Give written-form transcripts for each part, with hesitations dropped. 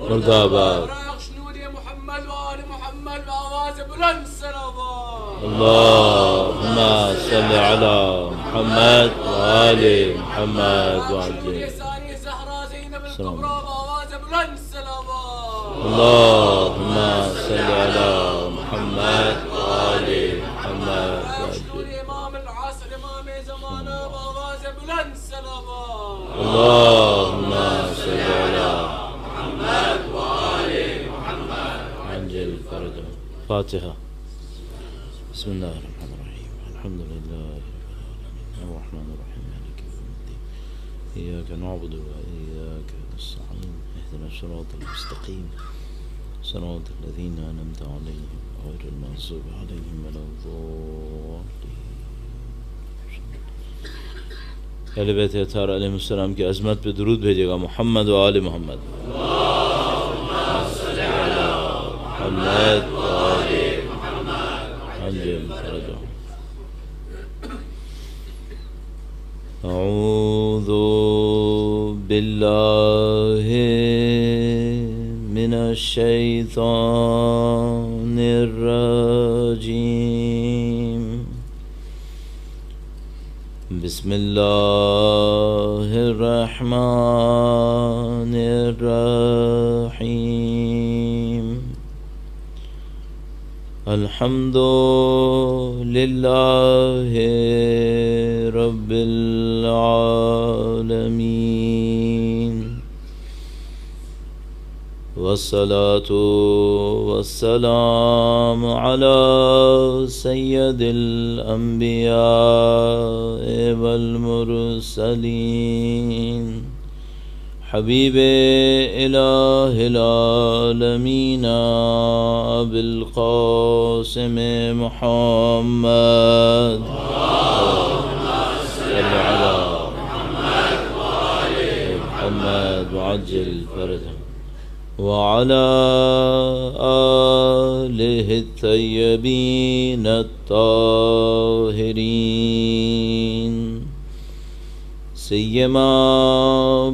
مرد آباد محمد وآل محمد وآواز بلند صلوات اللهم صل على محمد وآل محمد وعجل زهراء زينب الكبرى وآواز بلند صلوات اللهم صل على محمد وآل محمد وعجل إمام العصر إمام زمانه وآواز بلند صلوات اللهم صل على محمد وآل محمد عجل فرجه. فاتحة. بسم الله الرحمن الرحيم. الحمد لله رب العالمين الرحمن الرحيم مالك يوم الدين إياك نعبد وإياك نستعين اهدنا الصراط المستقيم صراط الذين أنعمت عليهم غير المغضوب عليهم ولا الضالين. اہل بیت اطہار علیہ السلام کی عظمت پہ درود بھیجے گا. محمد و آل محمد. محمد و آل محمد. عجل فرجہ. اعوذ باللہ من الشیطان الرجیم. بسم اللہ الرحمن الرحیم. الحمد للہ رب العالمین والصلاة والسلام على سید الانبیاء والمرسلین حبیب الہ العالمین ابی القاسم محمد صلی علی محمد وعجل فرجہ وعلى آله الطيبين الطاهرين سيما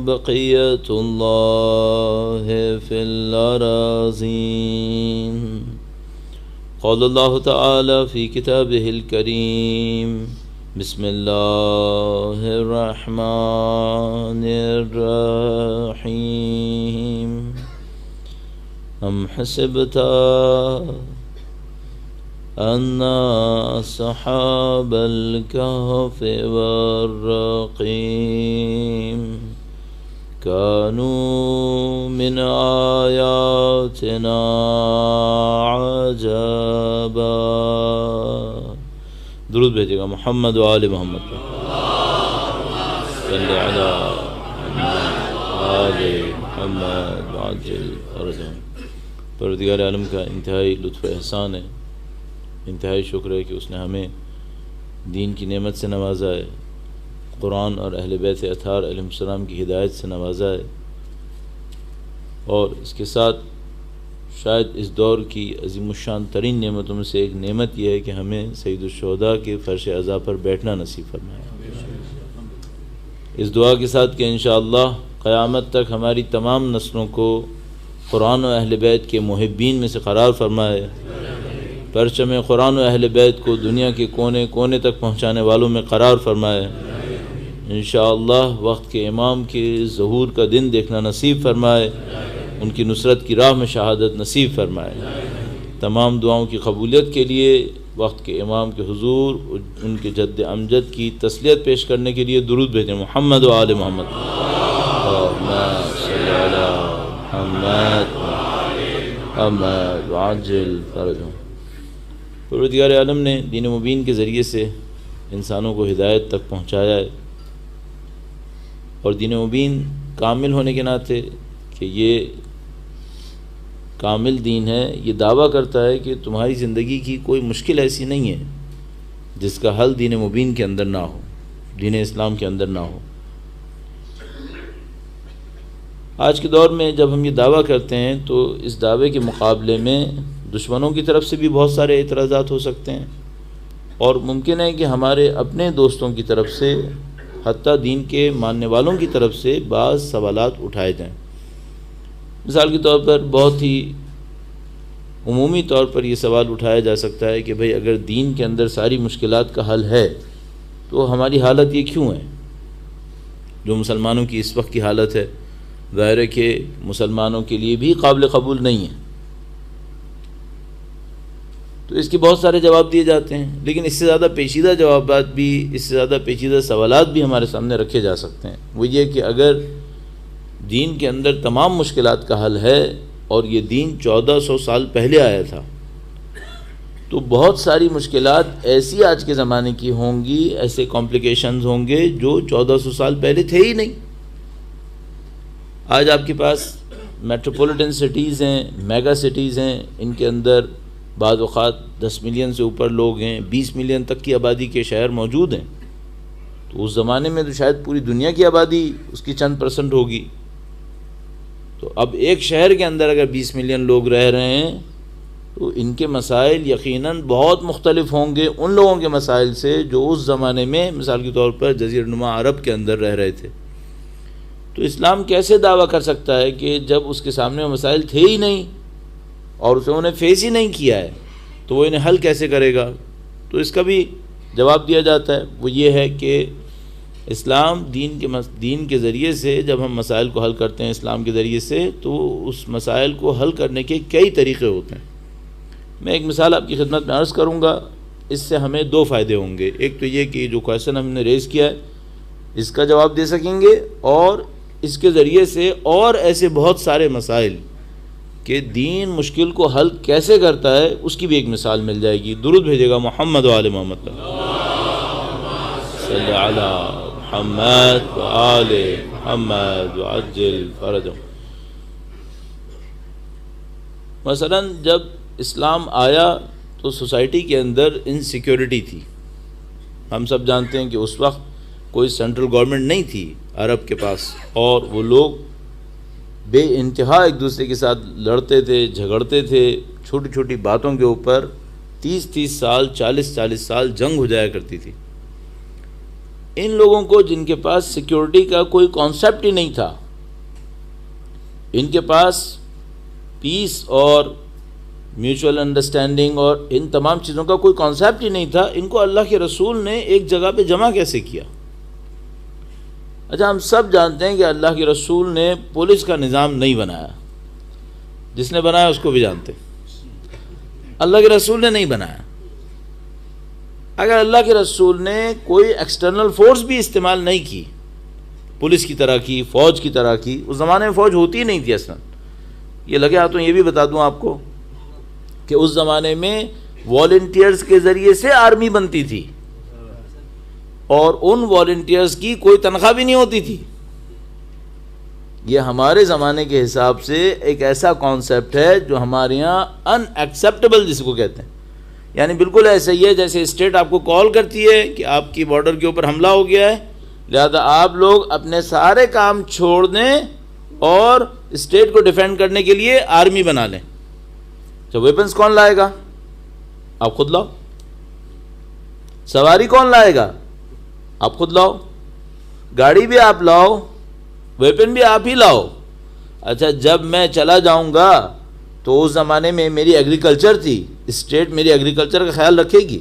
بقية الله في الأراضين. قال الله تعالى في كتابه الكريم بسم الله الرحمن الرحيم. أم حسبت أن أصحاب الكهف والرقيم كانوا من آياتنا عجبا. درود بھیجے گا. محمد و آل محمد. صلی علی آل محمد وعجل فرجہ. پروردگار عالم کا انتہائی لطف احسان ہے، انتہائی شکر ہے کہ اس نے ہمیں دین کی نعمت سے نوازا ہے، قرآن اور اہل بیت اطہار علیہ السلام کی ہدایت سے نوازا ہے، اور اس کے ساتھ شاید اس دور کی عظیم الشان ترین نعمتوں میں سے ایک نعمت یہ ہے کہ ہمیں سید الشہداء کے فرش عزا پر بیٹھنا نصیب فرمایا. اس دعا کے ساتھ کہ انشاءاللہ قیامت تک ہماری تمام نسلوں کو قرآن و اہل بیت کے محبین میں سے قرار فرمائے، پرچم قرآن و اہل بیت کو دنیا کے کونے کونے تک پہنچانے والوں میں قرار فرمائے. انشاءاللہ وقت کے امام کے ظہور کا دن دیکھنا نصیب فرمائے، ان کی نصرت کی راہ میں شہادت نصیب فرمائے. تمام دعاؤں کی قبولیت کے لیے وقت کے امام کے حضور ان کے جد امجد کی تسلیت پیش کرنے کے لیے درود بھیجیں. محمد و آل محمد. اللہم صلی علی محمد وعجل فرجہ. پروردگار عالم نے دین مبین کے ذریعے سے انسانوں کو ہدایت تک پہنچایا ہے، اور دین مبین کامل ہونے کے ناطے کہ یہ کامل دین ہے، یہ دعویٰ کرتا ہے کہ تمہاری زندگی کی کوئی مشکل ایسی نہیں ہے جس کا حل دین مبین کے اندر نہ ہو، دین اسلام کے اندر نہ ہو. آج کے دور میں جب ہم یہ دعویٰ کرتے ہیں تو اس دعوے کے مقابلے میں دشمنوں کی طرف سے بھی بہت سارے اعتراضات ہو سکتے ہیں، اور ممکن ہے کہ ہمارے اپنے دوستوں کی طرف سے، حتیٰ دین کے ماننے والوں کی طرف سے بعض سوالات اٹھائے جائیں. مثال کے طور پر بہت ہی عمومی طور پر یہ سوال اٹھایا جا سکتا ہے کہ بھئی اگر دین کے اندر ساری مشکلات کا حل ہے تو ہماری حالت یہ کیوں ہے؟ جو مسلمانوں کی اس وقت کی حالت ہے ظاہر ہے کہ مسلمانوں کے لیے بھی قابل قبول نہیں ہے. تو اس کے بہت سارے جواب دیے جاتے ہیں، لیکن اس سے زیادہ پیچیدہ جوابات بھی، اس سے زیادہ پیچیدہ سوالات بھی ہمارے سامنے رکھے جا سکتے ہیں. وہ یہ کہ اگر دین کے اندر تمام مشکلات کا حل ہے اور یہ دین 1400 سال پہلے آیا تھا، تو بہت ساری مشکلات ایسی آج کے زمانے کی ہوں گی، ایسے کمپلیکیشنز ہوں گے جو 1400 سال پہلے تھے ہی نہیں. آج آپ کے پاس میٹروپولیٹن سٹیز ہیں، میگا سٹیز ہیں، ان کے اندر بعض اوقات 10 ملین سے اوپر لوگ ہیں، 20 ملین تک کی آبادی کے شہر موجود ہیں. تو اس زمانے میں تو شاید پوری دنیا کی آبادی اس کی چند % ہوگی. تو اب ایک شہر کے اندر اگر 20 ملین لوگ رہ رہے ہیں تو ان کے مسائل یقیناً بہت مختلف ہوں گے ان لوگوں کے مسائل سے جو اس زمانے میں مثال کے طور پر جزیرہ نما عرب کے اندر رہ رہے تھے. تو اسلام کیسے دعویٰ کر سکتا ہے کہ جب اس کے سامنے وہ مسائل تھے ہی نہیں اور اسے انہیں فیس ہی نہیں کیا ہے تو وہ انہیں حل کیسے کرے گا؟ تو اس کا بھی جواب دیا جاتا ہے. وہ یہ ہے کہ اسلام دین کے ذریعے سے جب ہم مسائل کو حل کرتے ہیں اسلام کے ذریعے سے، تو اس مسائل کو حل کرنے کے کئی طریقے ہوتے ہیں. میں ایک مثال آپ کی خدمت میں عرض کروں گا، اس سے ہمیں 2 فائدے ہوں گے. ایک تو یہ کہ جو کویشچن ہم نے ریز کیا ہے اس کا جواب دے سکیں گے، اور اس کے ذریعے سے اور ایسے بہت سارے مسائل کہ دین مشکل کو حل کیسے کرتا ہے اس کی بھی ایک مثال مل جائے گی. درود بھیجے گا محمد و آل محمد، صلی علی محمد و آل محمد وعجل فرجهم. مثلا جب اسلام آیا تو سوسائٹی کے اندر انسیکیورٹی تھی. ہم سب جانتے ہیں کہ اس وقت کوئی سینٹرل گورنمنٹ نہیں تھی عرب کے پاس، اور وہ لوگ بے انتہا ایک دوسرے کے ساتھ لڑتے تھے، جھگڑتے تھے، چھوٹی چھوٹی باتوں کے اوپر 30 سال 40 سال جنگ ہو جایا کرتی تھی. ان لوگوں کو جن کے پاس سیکیورٹی کا کوئی کانسیپٹ ہی نہیں تھا، ان کے پاس پیس اور میوچول انڈرسٹینڈنگ اور ان تمام چیزوں کا کوئی کانسیپٹ ہی نہیں تھا، ان کو اللہ کے رسول نے ایک جگہ پہ جمع کیسے کیا؟ اچھا، ہم سب جانتے ہیں کہ اللہ کے رسول نے پولیس کا نظام نہیں بنایا، جس نے بنایا اس کو بھی جانتے ہیں، اللہ کے رسول نے نہیں بنایا. اگر اللہ کے رسول نے کوئی ایکسٹرنل فورس بھی استعمال نہیں کی، پولیس کی طرح کی، فوج کی طرح کی، اس زمانے میں فوج ہوتی ہی نہیں تھی اصلا. یہ لگے ہاتھوں یہ بھی بتا دوں آپ کو کہ اس زمانے میں والنٹیئرز کے ذریعے سے آرمی بنتی تھی، اور ان والنٹیئرز کی کوئی تنخواہ بھی نہیں ہوتی تھی. یہ ہمارے زمانے کے حساب سے ایک ایسا کانسیپٹ ہے جو ہمارے یہاں ان ایکسیپٹیبل جس کو کہتے ہیں. یعنی بالکل ایسا ہی ہے جیسے اسٹیٹ آپ کو کال کرتی ہے کہ آپ کی بارڈر کے اوپر حملہ ہو گیا ہے، لہذا آپ لوگ اپنے سارے کام چھوڑ دیں اور اسٹیٹ کو ڈیفینڈ کرنے کے لیے آرمی بنا لیں. تو ویپنز کون لائے گا؟ آپ خود لاؤ. سواری کون لائے گا؟ آپ خود لاؤ. گاڑی بھی آپ لاؤ، ویپن بھی آپ ہی لاؤ. اچھا، جب میں چلا جاؤں گا تو اس زمانے میں میری ایگریکلچر تھی، اسٹیٹ میری ایگریکلچر کا خیال رکھے گی؟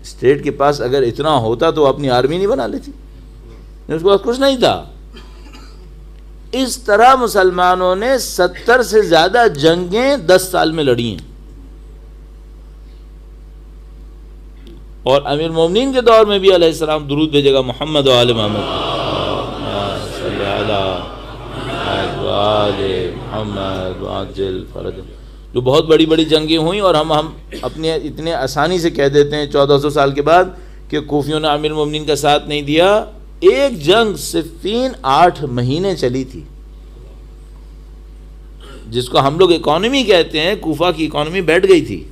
اسٹیٹ کے پاس اگر اتنا ہوتا تو اپنی آرمی نہیں بنا لیتی، اس کے پاس کچھ نہیں تھا. اس طرح مسلمانوں نے 70 سے زیادہ جنگیں 10 سال میں لڑی ہیں. اور امیر مومنین کے دور میں بھی علیہ السلام درود بھیجے گا محمد و آل محمد، صلی علی محمد وعجل فرجهم. جو بہت بڑی بڑی جنگیں ہوئیں، اور ہم اپنے اتنے آسانی سے کہہ دیتے ہیں 1400 سال کے بعد کہ کوفیوں نے امیر مومنین کا ساتھ نہیں دیا. ایک جنگ صفین 8 مہینے چلی تھی، جس کو ہم لوگ اکانومی کہتے ہیں. کوفہ کی اکانومی بیٹھ گئی تھی.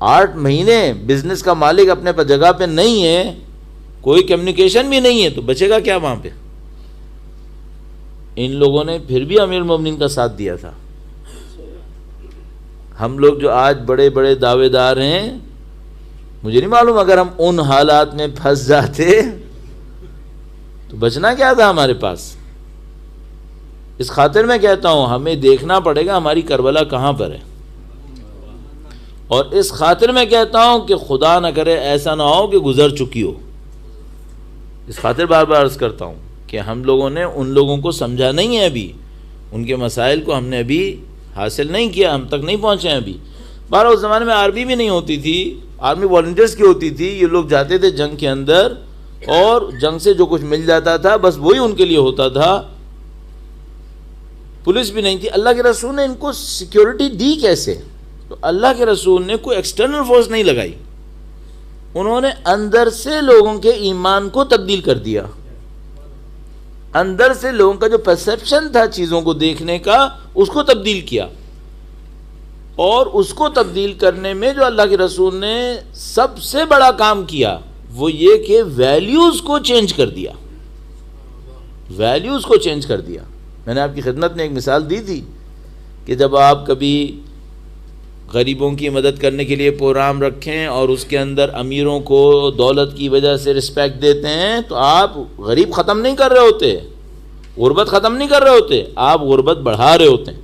8 مہینے بزنس کا مالک اپنے جگہ پہ نہیں ہے، کوئی کمیونیکیشن بھی نہیں ہے، تو بچے گا کیا وہاں پہ؟ ان لوگوں نے پھر بھی امیر المومنین کا ساتھ دیا تھا. ہم لوگ جو آج بڑے بڑے دعوے دار ہیں، مجھے نہیں معلوم اگر ہم ان حالات میں پھنس جاتے تو بچنا کیا تھا ہمارے پاس. اس خاطر میں کہتا ہوں ہمیں دیکھنا پڑے گا ہماری کربلا کہاں پر ہے، اور اس خاطر میں کہتا ہوں کہ خدا نہ کرے ایسا نہ ہو کہ گزر چکی ہو. اس خاطر بار بار عرض کرتا ہوں کہ ہم لوگوں نے ان لوگوں کو سمجھا نہیں ہے، ابھی ان کے مسائل کو ہم نے ابھی حاصل نہیں کیا، ہم تک نہیں پہنچے ہیں ابھی. بارہ اس زمانے میں آرمی بھی نہیں ہوتی تھی، آرمی والنٹیئرس کی ہوتی تھی. یہ لوگ جاتے تھے جنگ کے اندر اور جنگ سے جو کچھ مل جاتا تھا بس وہی ان کے لیے ہوتا تھا. پولیس بھی نہیں تھی. اللہ کے رسول نے ان کو سیکیورٹی دی کیسے؟ تو اللہ کے رسول نے کوئی ایکسٹرنل فورس نہیں لگائی، انہوں نے اندر سے لوگوں کے ایمان کو تبدیل کر دیا. اندر سے لوگوں کا جو پرسیپشن تھا چیزوں کو دیکھنے کا اس کو تبدیل کیا. اور اس کو تبدیل کرنے میں جو اللہ کے رسول نے سب سے بڑا کام کیا وہ یہ کہ ویلیوز کو چینج کر دیا. ویلیوز کو چینج کر دیا. میں نے آپ کی خدمت میں ایک مثال دی تھی کہ جب آپ کبھی غریبوں کی مدد کرنے کے لیے پروگرام رکھیں اور اس کے اندر امیروں کو دولت کی وجہ سے رسپیکٹ دیتے ہیں تو آپ غریب ختم نہیں کر رہے ہوتے، غربت ختم نہیں کر رہے ہوتے، آپ غربت بڑھا رہے ہوتے ہیں.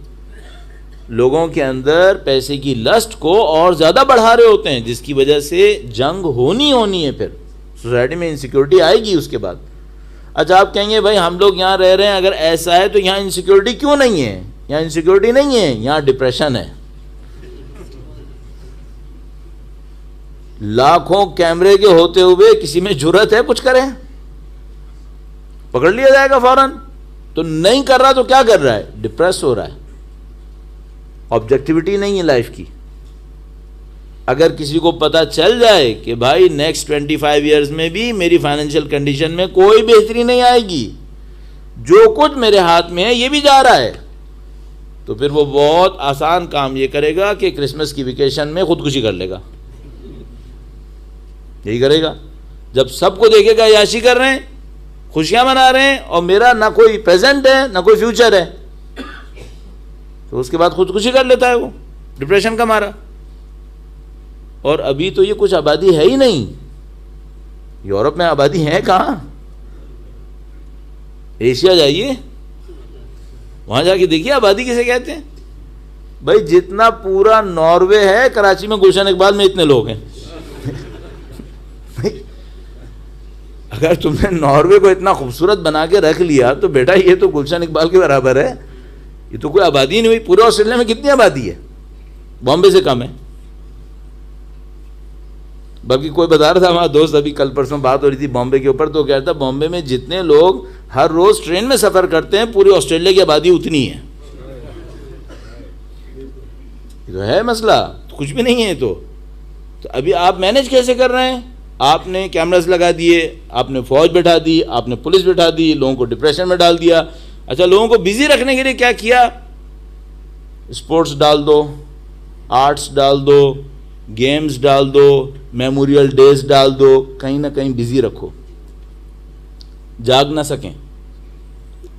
لوگوں کے اندر پیسے کی لسٹ کو اور زیادہ بڑھا رہے ہوتے ہیں، جس کی وجہ سے جنگ ہونی ہے. پھر سوسائٹی میں انسیکیورٹی آئے گی اس کے بعد. اچھا آپ کہیں گے بھائی ہم لوگ یہاں رہ رہے ہیں، اگر ایسا ہے تو یہاں انسیکیورٹی کیوں نہیں ہے؟ یہاں انسیکیورٹی نہیں ہے، یہاں ڈپریشن ہے. لاکھوں کیمرے کے ہوتے ہوئے کسی میں جرأت ہے کچھ کریں؟ پکڑ لیا جائے گا فوراً. تو نہیں کر رہا تو کیا کر رہا ہے؟ ڈپریس ہو رہا ہے. آبجیکٹیوٹی نہیں ہے لائف کی. اگر کسی کو پتہ چل جائے کہ بھائی نیکسٹ 25 ایئرز میں بھی میری فائنینشیل کنڈیشن میں کوئی بہتری نہیں آئے گی، جو کچھ میرے ہاتھ میں ہے یہ بھی جا رہا ہے، تو پھر وہ بہت آسان کام یہ کرے گا کہ کرسمس کی ویکیشن میں خودکشی کر لے گا. یہی کرے گا. جب سب کو دیکھے گا عیاشی کر رہے ہیں، خوشیاں منا رہے ہیں اور میرا نہ کوئی پریزنٹ ہے نہ کوئی فیوچر ہے، تو اس کے بعد خودکشی کر لیتا ہے وہ ڈپریشن کا مارا. اور ابھی تو یہ کچھ آبادی ہے ہی نہیں. یورپ میں آبادی ہے کہاں؟ ایشیا جائیے، وہاں جا کے دیکھیے آبادی کسے کہتے ہیں. بھائی جتنا پورا ناروے ہے کراچی میں گلشن اقبال میں اتنے لوگ ہیں. اگر تم نے ناروے کو اتنا خوبصورت بنا کے رکھ لیا تو بیٹا یہ تو گلشن اقبال کے برابر ہے. یہ تو کوئی آبادی نہیں ہوئی. پورے آسٹریلیا میں کتنی آبادی ہے؟ بامبے سے کم ہے. بلکہ کوئی بتا رہا تھا ہمارا دوست، ابھی کل پرسوں بات ہو رہی تھی بامبے کے اوپر، تو کہہ رہا تھا بامبے میں جتنے لوگ ہر روز ٹرین میں سفر کرتے ہیں پوری آسٹریلیا کی آبادی اتنی ہے. یہ تو ہے مسئلہ، کچھ بھی نہیں ہے. تو ابھی آپ مینیج کیسے کر رہے ہیں؟ آپ نے کیمراز لگا دیے، آپ نے فوج بٹھا دی، آپ نے پولیس بٹھا دی، لوگوں کو ڈپریشن میں ڈال دیا. اچھا لوگوں کو بزی رکھنے کے لیے کیا کیا؟ اسپورٹس ڈال دو، آرٹس ڈال دو، گیمز ڈال دو، میموریل ڈیز ڈال دو، کہیں نہ کہیں بزی رکھو. جاگ نہ سکیں،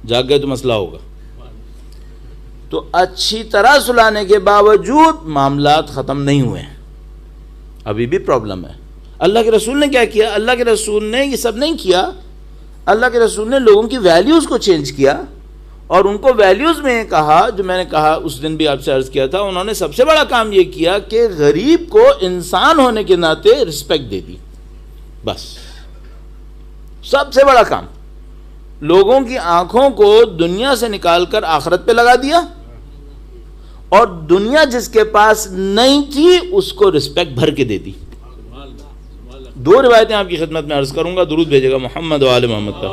جاگ گئے تو مسئلہ ہوگا. تو اچھی طرح سلانے کے باوجود معاملات ختم نہیں ہوئے ہیں، ابھی بھی پرابلم ہے. اللہ کے رسول نے کیا کیا؟ اللہ کے رسول نے یہ سب نہیں کیا. اللہ کے رسول نے لوگوں کی ویلیوز کو چینج کیا، اور ان کو ویلیوز میں کہا، جو میں نے کہا اس دن بھی آپ سے عرض کیا تھا، انہوں نے سب سے بڑا کام یہ کیا کہ غریب کو انسان ہونے کے ناطے رسپیکٹ دے دی. بس سب سے بڑا کام. لوگوں کی آنکھوں کو دنیا سے نکال کر آخرت پہ لگا دیا، اور دنیا جس کے پاس نہیں تھی اس کو رسپیکٹ بھر کے دے دی. دو روایتیں آپ کی خدمت میں عرض کروں گا، درود بھیجے گا محمد و آل محمد کا.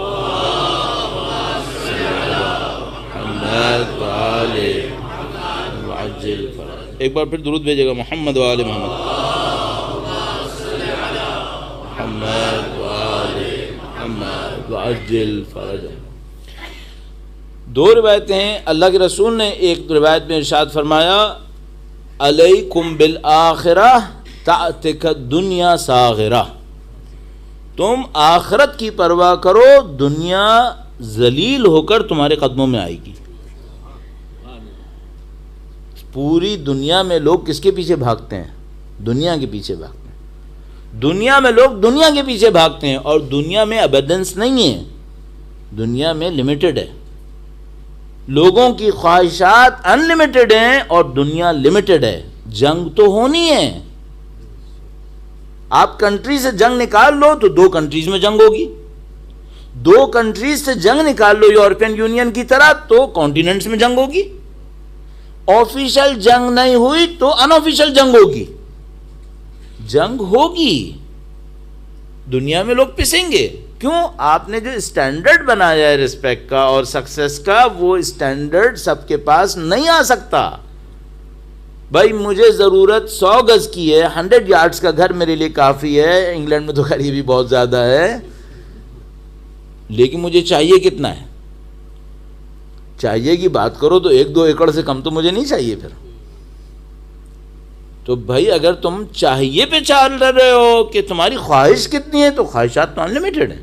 ایک بار پھر درود بھیجے گا محمد و آل محمد. دو روایتیں ہیں. اللہ کے رسول نے ایک روایت میں ارشاد فرمایا، علیکم بالآخرہ تأتک الدنیا صاغرہ، تم آخرت کی پرواہ کرو، دنیا ذلیل ہو کر تمہارے قدموں میں آئے گی. پوری دنیا میں لوگ کس کے پیچھے بھاگتے ہیں؟ دنیا کے پیچھے بھاگتے ہیں. دنیا میں لوگ دنیا کے پیچھے بھاگتے ہیں، اور دنیا میں ابنڈنس نہیں ہے، دنیا میں لمیٹڈ ہے. لوگوں کی خواہشات ان لمیٹڈ ہیں اور دنیا لمیٹڈ ہے. جنگ تو ہونی ہے. آپ کنٹری سے جنگ نکال لو تو 2 کنٹریز میں جنگ ہوگی. 2 کنٹریز سے جنگ نکال لو یورپین یونین کی طرح تو کانٹیننٹس میں جنگ ہوگی. آفیشل جنگ نہیں ہوئی تو ان آفیشل جنگ ہوگی. جنگ ہوگی. دنیا میں لوگ پسیں گے. کیوں؟ آپ نے جو اسٹینڈرڈ بنایا ہے رسپیکٹ کا اور سکسیس کا، وہ اسٹینڈرڈ سب کے پاس نہیں آ سکتا. بھائی مجھے ضرورت 100 گز کی ہے، 100 یارڈز کا گھر میرے لیے کافی ہے. انگلینڈ میں تو خیر یہ بھی بہت زیادہ ہے، لیکن مجھے چاہیے کتنا ہے؟ چاہیے کی بات کرو تو 1-2 ایکڑ سے کم تو مجھے نہیں چاہیے. پھر تو بھائی اگر تم چاہیے پہ چل رہے ہو کہ تمہاری خواہش کتنی ہے، تو خواہشات تو انلمیٹڈ ہیں.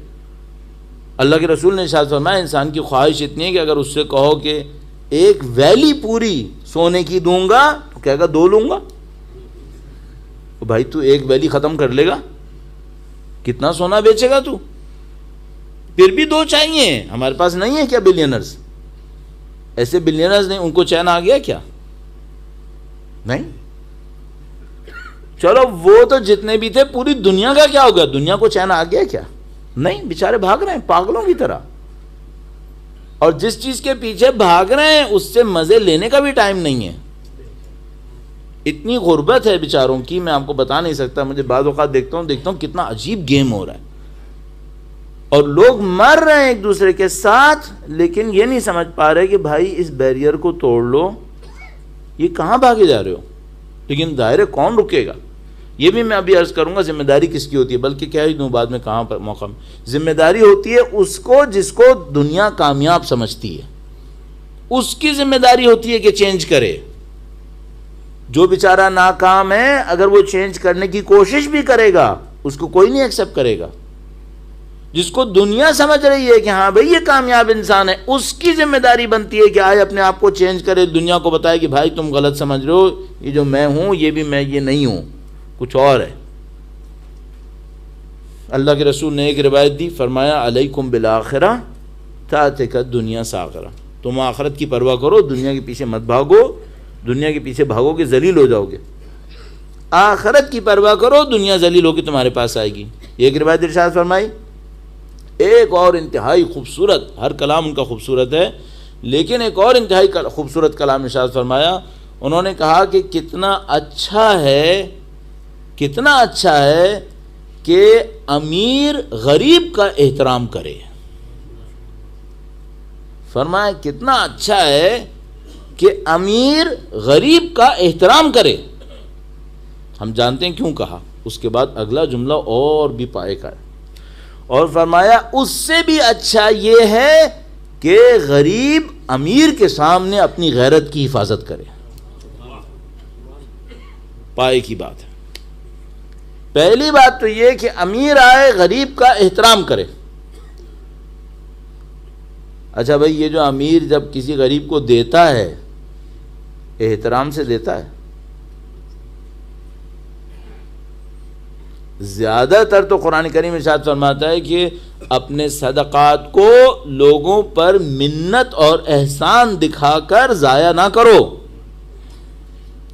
اللہ کے رسول نے ارشاد فرمایا انسان کی خواہش اتنی ہے کہ اگر اس سے کہو کہ 1 ویلی پوری سونے کی دوں گا تو کہے گا 2 لوں گا. تو بھائی تو 1 ویلی ختم کر لے گا، کتنا سونا بیچے گا تو؟ پھر بھی 2 چاہیے. ہمارے پاس نہیں ہے کیا بلینرز؟ ایسے بلینرز نہیں، ان کو چین آ گیا کیا؟ نہیں. چلو وہ تو جتنے بھی تھے، پوری دنیا کا کیا ہو گیا؟ دنیا کو چین آ گیا کیا؟ نہیں. بیچارے بھاگ رہے ہیں پاگلوں کی طرح. اور جس چیز کے پیچھے بھاگ رہے ہیں اس سے مزے لینے کا بھی ٹائم نہیں ہے. اتنی غربت ہے بیچاروں کی، میں آپ کو بتا نہیں سکتا. مجھے بعض اوقات دیکھتا ہوں کتنا عجیب گیم ہو رہا ہے، اور لوگ مر رہے ہیں ایک دوسرے کے ساتھ، لیکن یہ نہیں سمجھ پا رہے کہ بھائی اس بیریئر کو توڑ لو. یہ کہاں بھاگے جا رہے ہو؟ لیکن ظاہر کون رکے گا؟ یہ بھی میں ابھی عرض کروں گا ذمہ داری کس کی ہوتی ہے، بلکہ کیا ہی دوں بعد میں کہاں پر موقع میں. ذمہ داری ہوتی ہے اس کو جس کو دنیا کامیاب سمجھتی ہے، اس کی ذمہ داری ہوتی ہے کہ چینج کرے. جو بیچارہ ناکام ہے، اگر وہ چینج کرنے کی کوشش بھی کرے گا اس کو کوئی نہیں ایکسیپٹ کرے گا. جس کو دنیا سمجھ رہی ہے کہ ہاں بھئی یہ کامیاب انسان ہے، اس کی ذمہ داری بنتی ہے کہ آئے اپنے آپ کو چینج کرے، دنیا کو بتائے کہ بھائی تم غلط سمجھ رہے ہو، یہ جو میں ہوں یہ بھی میں یہ نہیں ہوں، کچھ اور ہے. اللہ کے رسول نے ایک روایت دی، فرمایا علیکم بالآخرہ تاتک الدنیا ساغرہ. تم آخرت کی پرواہ کرو، دنیا کے پیچھے مت بھاگو. دنیا کے پیچھے بھاگو گے ذلیل ہو جاؤ گے. آخرت کی پرواہ کرو، دنیا ذلیل ہو کے تمہارے پاس آئے گی. ایک روایت ارشاد فرمائی. ایک اور انتہائی خوبصورت، ہر کلام ان کا خوبصورت ہے، لیکن ایک اور انتہائی خوبصورت کلام ارشاد فرمایا. انہوں نے کہا کہ کتنا اچھا ہے کہ امیر غریب کا احترام کرے. فرمایا کتنا اچھا ہے کہ امیر غریب کا احترام کرے. ہم جانتے ہیں کیوں کہا. اس کے بعد اگلا جملہ اور بھی پائے کا ہے، اور فرمایا اس سے بھی اچھا یہ ہے کہ غریب امیر کے سامنے اپنی غیرت کی حفاظت کرے. پائے کی بات ہے. پہلی بات تو یہ کہ امیر آئے غریب کا احترام کرے. اچھا بھائی، یہ جو امیر جب کسی غریب کو دیتا ہے احترام سے دیتا ہے؟ زیادہ تر تو قرآن کریم ارشاد فرماتا ہے کہ اپنے صدقات کو لوگوں پر منت اور احسان دکھا کر ضائع نہ کرو.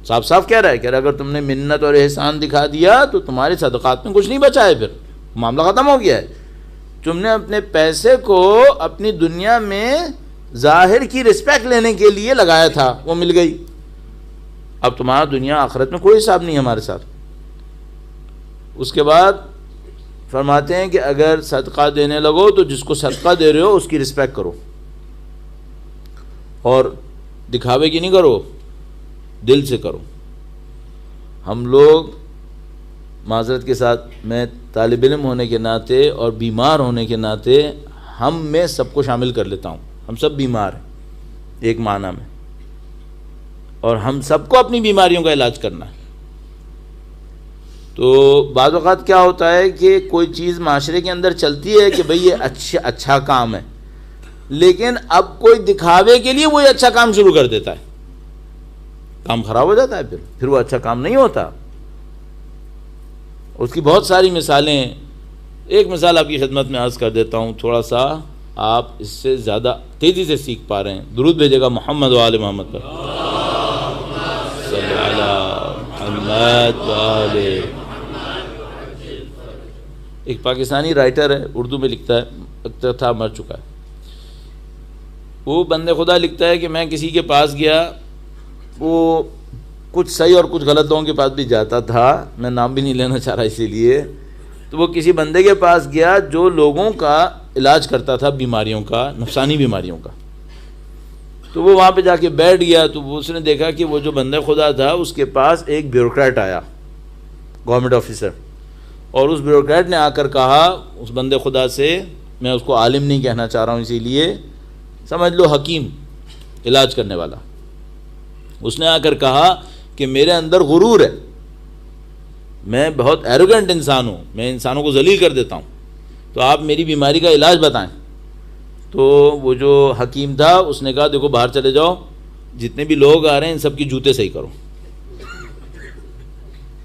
صاف صاف کہہ رہا ہے کہ اگر تم نے منت اور احسان دکھا دیا تو تمہارے صدقات میں کچھ نہیں بچا ہے، پھر معاملہ ختم ہو گیا ہے. تم نے اپنے پیسے کو اپنی دنیا میں ظاہر کی رسپیکٹ لینے کے لیے لگایا تھا، وہ مل گئی. اب تمہارا دنیا آخرت میں کوئی حساب نہیں ہے ہمارے ساتھ. اس کے بعد فرماتے ہیں کہ اگر صدقہ دینے لگو تو جس کو صدقہ دے رہے ہو اس کی رسپیکٹ کرو، اور دکھاوے کی نہیں کرو، دل سے کرو. ہم لوگ معذرت کے ساتھ، میں طالب علم ہونے کے ناطے اور بیمار ہونے کے ناطے ہم میں سب کو شامل کر لیتا ہوں. ہم سب بیمار ہیں ایک معنی میں، اور ہم سب کو اپنی بیماریوں کا علاج کرنا ہے. تو بعض اوقات کیا ہوتا ہے کہ کوئی چیز معاشرے کے اندر چلتی ہے کہ بھئی یہ اچھا کام ہے، لیکن اب کوئی دکھاوے کے لیے وہ اچھا کام شروع کر دیتا ہے، کام خراب ہو جاتا ہے، پھر وہ اچھا کام نہیں ہوتا. اس کی بہت ساری مثالیں ہیں. ایک مثال آپ کی خدمت میں عرض کر دیتا ہوں، تھوڑا سا آپ اس سے زیادہ تیزی سے سیکھ پا رہے ہیں. درود بھیجے گا محمد و آل محمد پر. صلی اللہ محمد و آل. ایک پاکستانی رائٹر ہے, اردو میں لکھتا ہے, اکثر تھا مر چکا ہے. وہ بندے خدا لکھتا ہے کہ میں کسی کے پاس گیا, وہ کچھ صحیح اور کچھ غلط لوگوں کے پاس بھی جاتا تھا, میں نام بھی نہیں لینا چاہ رہا اسی لیے. تو وہ کسی بندے کے پاس گیا جو لوگوں کا علاج کرتا تھا, بیماریوں کا, نفسانی بیماریوں کا. تو وہ وہاں پہ جا کے بیٹھ گیا. تو اس نے دیکھا کہ وہ جو بندہ خدا تھا اس کے پاس ایک بیوروکریٹ آیا, گورنمنٹ آفیسر, اور اس بیوروکریٹ نے آ کر کہا اس بندے خدا سے, میں اس کو عالم نہیں کہنا چاہ رہا ہوں اسی لیے, سمجھ لو حکیم, علاج کرنے والا. اس نے آ کر کہا کہ میرے اندر غرور ہے, میں بہت ایروگنٹ انسان ہوں, میں انسانوں کو ذلیل کر دیتا ہوں, تو آپ میری بیماری کا علاج بتائیں. تو وہ جو حکیم تھا اس نے کہا دیکھو باہر چلے جاؤ, جتنے بھی لوگ آ رہے ہیں ان سب کی جوتے صحیح کرو,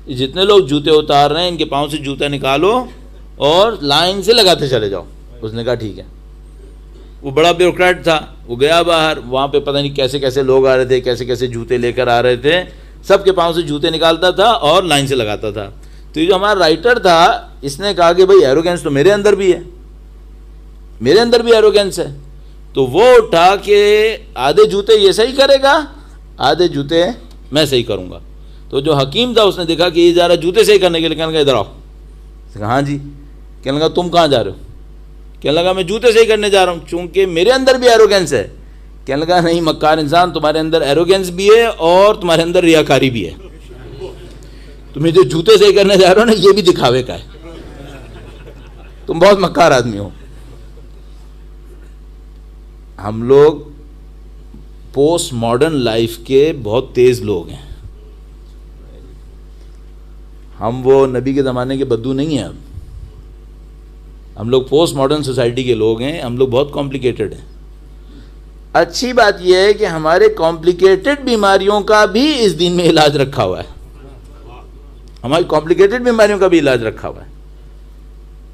جتنے لوگ جوتے اتار رہے ہیں ان کے پاؤں سے جوتے نکالو اور لائن سے لگاتے چلے جاؤ. اس نے کہا ٹھیک ہے. وہ بڑا بیوروکریٹ تھا, وہ گیا باہر, وہاں پہ پتہ نہیں کیسے کیسے لوگ آ رہے تھے, کیسے کیسے جوتے لے کر آ رہے تھے, سب کے پاؤں سے جوتے نکالتا تھا اور لائن سے لگاتا تھا. تو یہ جو ہمارا رائٹر تھا اس نے کہا کہ بھائی ایروگینس تو میرے اندر بھی ہے, میرے اندر بھی ایروگینس ہے. تو وہ اٹھا کہ آدھے جوتے یہ صحیح کرے گا, آدھے جوتے میں صحیح کروں گا. تو جو حکیم تھا اس نے دیکھا کہ یہ جا رہا جوتے صحیح کرنے کے لیے, کہنے لگا ادھر آؤ. کہا ہاں جی. کہنے لگا تم کہاں جا رہے ہو؟ کہنے لگا میں جوتے صحیح کرنے جا رہا ہوں چونکہ میرے اندر بھی ایروگینس ہے. کہنے لگا نہیں مکار انسان, تمہارے اندر ایروگینس بھی ہے اور تمہارے اندر ریاکاری بھی ہے. تمہیں جو جوتے صحیح کرنے جا رہے ہو نا یہ بھی دکھاوے کا ہے, تم بہت مکار آدمی ہو. ہم لوگ پوسٹ ماڈرن لائف کے بہت تیز لوگ ہیں. ہم وہ نبی کے زمانے کے بدو نہیں ہیں. ہم لوگ پوسٹ ماڈرن سوسائٹی کے لوگ ہیں, ہم لوگ بہت کمپلیکیٹڈ ہیں. اچھی بات یہ ہے کہ ہمارے کمپلیکیٹڈ بیماریوں کا بھی اس دین میں علاج رکھا ہوا ہے, ہماری کمپلیکیٹڈ بیماریوں کا بھی علاج رکھا ہوا ہے.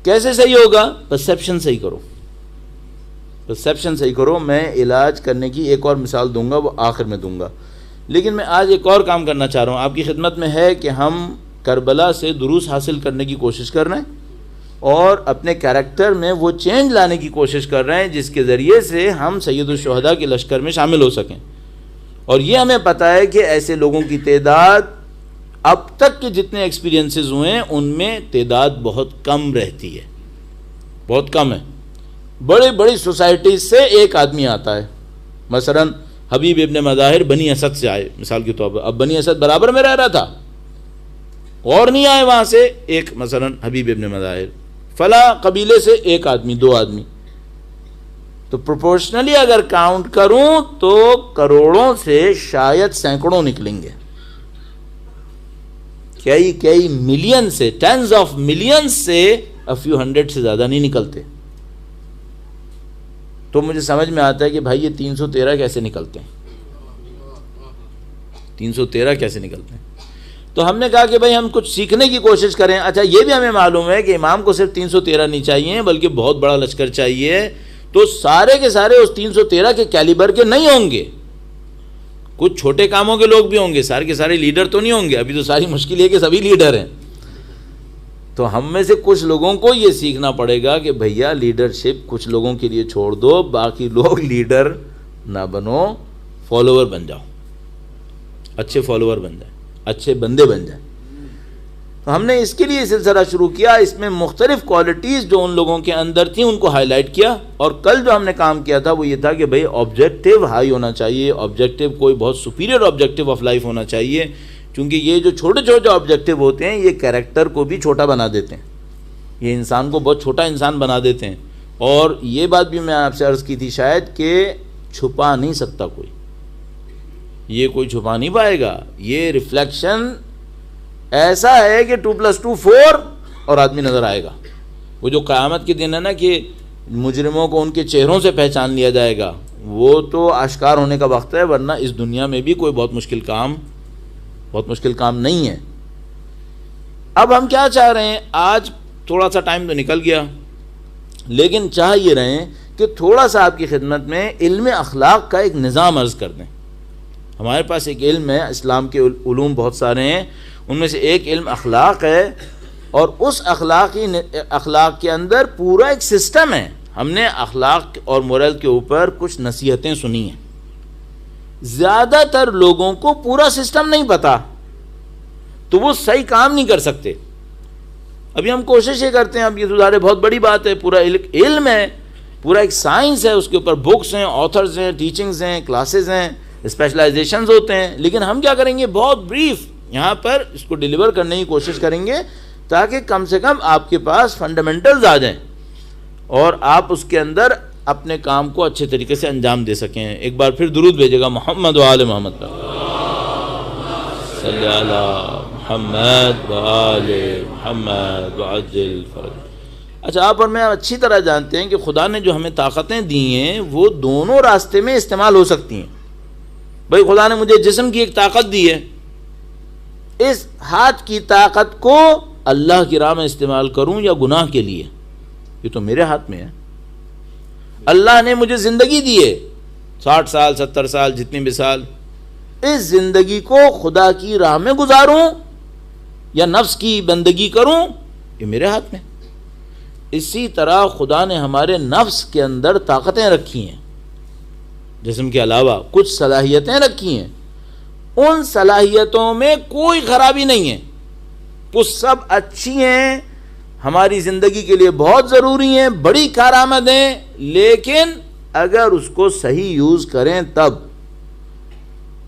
کیسے صحیح ہوگا؟ پرسیپشن صحیح کرو, پرسیپشن صحیح کرو. میں علاج کرنے کی ایک اور مثال دوں گا, وہ آخر میں دوں گا. لیکن میں آج ایک اور کام کرنا چاہ رہا ہوں آپ کی خدمت میں, ہے کہ ہم کربلا سے دروس حاصل کرنے کی کوشش کر رہے ہیں اور اپنے کیریکٹر میں وہ چینج لانے کی کوشش کر رہے ہیں جس کے ذریعے سے ہم سید الشہداء کے لشکر میں شامل ہو سکیں. اور یہ ہمیں پتہ ہے کہ ایسے لوگوں کی تعداد اب تک کے جتنے ایکسپیرینسز ہوئے ہیں ان میں تعداد بہت کم رہتی ہے, بہت کم ہے. بڑی بڑی سوسائٹیز سے ایک آدمی آتا ہے, مثلا حبیب ابن مظاہر بنی اسد سے آئے مثال کے طور پر, اب بنی اسد برابر میں رہ رہا تھا اور نہیں آئے وہاں سے, ایک مثلا حبیب ابن مظاہر, فلاں قبیلے سے ایک آدمی, دو آدمی. تو پروپورشنلی اگر کاؤنٹ کروں تو کروڑوں سے شاید سینکڑوں نکلیں گے, کئی ملین سے, ٹینز آف ملینز سے a few ہنڈریڈ سے زیادہ نہیں نکلتے. تو مجھے سمجھ میں آتا ہے کہ بھائی یہ 313 کیسے نکلتے ہیں, 313 کیسے نکلتے ہیں. تو ہم نے کہا کہ بھائی ہم کچھ سیکھنے کی کوشش کریں. اچھا یہ بھی ہمیں معلوم ہے کہ امام کو صرف 313 نہیں چاہیے بلکہ بہت بڑا لشکر چاہیے. تو سارے کے سارے اس 313 کے کیلیبر کے نہیں ہوں گے, کچھ چھوٹے کاموں کے لوگ بھی ہوں گے, سارے کے سارے لیڈر تو نہیں ہوں گے. ابھی تو ساری مشکل ہے کہ سبھی لیڈر ہیں. تو ہم میں سے کچھ لوگوں کو یہ سیکھنا پڑے گا کہ بھیا لیڈرشپ کچھ لوگوں کے لیے چھوڑ دو, باقی لوگ لیڈر نہ بنو, فالوور بن جاؤ, اچھے فالوور بن جائیں, اچھے بندے بن جائیں. تو ہم نے اس کے لیے سلسلہ شروع کیا, اس میں مختلف کوالٹیز جو ان لوگوں کے اندر تھیں ان کو ہائی لائٹ کیا. اور کل جو ہم نے کام کیا تھا وہ یہ تھا کہ بھئی آبجیکٹیو ہائی ہونا چاہیے, آبجیکٹیو کوئی بہت سپیریئر آبجیکٹیو آف لائف ہونا چاہیے, کیونکہ یہ جو چھوٹے چھوٹے آبجیکٹیو ہوتے ہیں یہ کیریکٹر کو بھی چھوٹا بنا دیتے ہیں, یہ انسان کو بہت چھوٹا انسان بنا دیتے ہیں. اور یہ بات بھی میں آپ سے عرض کی تھی شاید کہ چھپا نہیں سکتا کوئی, یہ کوئی چھپا نہیں پائے گا. یہ ریفلیکشن ایسا ہے کہ 2+2 4 اور آدمی نظر آئے گا. وہ جو قیامت کے دن ہے نا کہ مجرموں کو ان کے چہروں سے پہچان لیا جائے گا, وہ تو آشکار ہونے کا وقت ہے, ورنہ اس دنیا میں بھی کوئی بہت مشکل کام نہیں ہے. اب ہم کیا چاہ رہے ہیں, آج تھوڑا سا ٹائم تو نکل گیا, لیکن چاہ یہ رہے ہیں کہ تھوڑا سا آپ کی خدمت میں علم اخلاق کا ایک نظام عرض کر دیں. ہمارے پاس ایک علم ہے، اسلام کے علوم بہت سارے ہیں، ان میں سے ایک علم اخلاق ہے، اور اس اخلاق کے اندر پورا ایک سسٹم ہے. ہم نے اخلاق اور مورل کے اوپر کچھ نصیحتیں سنی ہیں. زیادہ تر لوگوں کو پورا سسٹم نہیں پتا، تو وہ صحیح کام نہیں کر سکتے. ابھی ہم کوشش یہ کرتے ہیں، اب یہ تو ظاہر بہت بڑی بات ہے، پورا علم ہے، پورا ایک سائنس ہے، اس کے اوپر بکس ہیں، آتھرز ہیں، ٹیچنگز ہیں، کلاسز ہیں، اسپیشلائزیشنز ہوتے ہیں. لیکن ہم کیا کریں گے، بہت بریف یہاں پر اس کو ڈیلیور کرنے کی کوشش کریں گے تاکہ کم سے کم آپ کے پاس فنڈامنٹلز آ جائیں اور آپ اس کے اندر اپنے کام کو اچھے طریقے سے انجام دے سکیں. ایک بار پھر درود بھیجے گا محمد و آل محمد پر. صلی علی محمد و آل محمد وعجل فرج. اچھا، آپ اور میں اچھی طرح جانتے ہیں کہ خدا نے جو ہمیں طاقتیں دی ہیں وہ دونوں راستے میں استعمال ہو سکتی ہیں. بھائی خدا نے مجھے جسم کی ایک طاقت دی ہے، اس ہاتھ کی طاقت کو اللہ کی راہ میں استعمال کروں یا گناہ کے لیے، یہ تو میرے ہاتھ میں ہے. اللہ نے مجھے زندگی دی ہے 60 سال 70 سال جتنی بھی سال، اس زندگی کو خدا کی راہ میں گزاروں یا نفس کی بندگی کروں، یہ میرے ہاتھ میں. اسی طرح خدا نے ہمارے نفس کے اندر طاقتیں رکھی ہیں، جسم کے علاوہ کچھ صلاحیتیں رکھی ہیں. ان صلاحیتوں میں کوئی خرابی نہیں ہے، وہ سب اچھی ہیں، ہماری زندگی کے لیے بہت ضروری ہیں، بڑی کارآمد ہیں. لیکن اگر اس کو صحیح یوز کریں تب،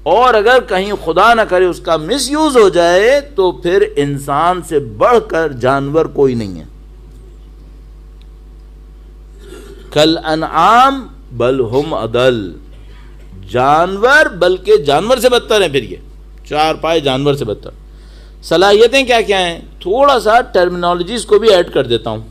اور اگر کہیں خدا نہ کرے اس کا مس یوز ہو جائے تو پھر انسان سے بڑھ کر جانور کوئی نہیں ہے. کل انعام بل ہم اضل، جانور بلکہ جانور سے بدتر ہیں. پھر یہ 4 پائے جانور سے بدتر. صلاحیتیں کیا کیا ہیں، تھوڑا سا ٹرمینالوجیز کو بھی ایڈ کر دیتا ہوں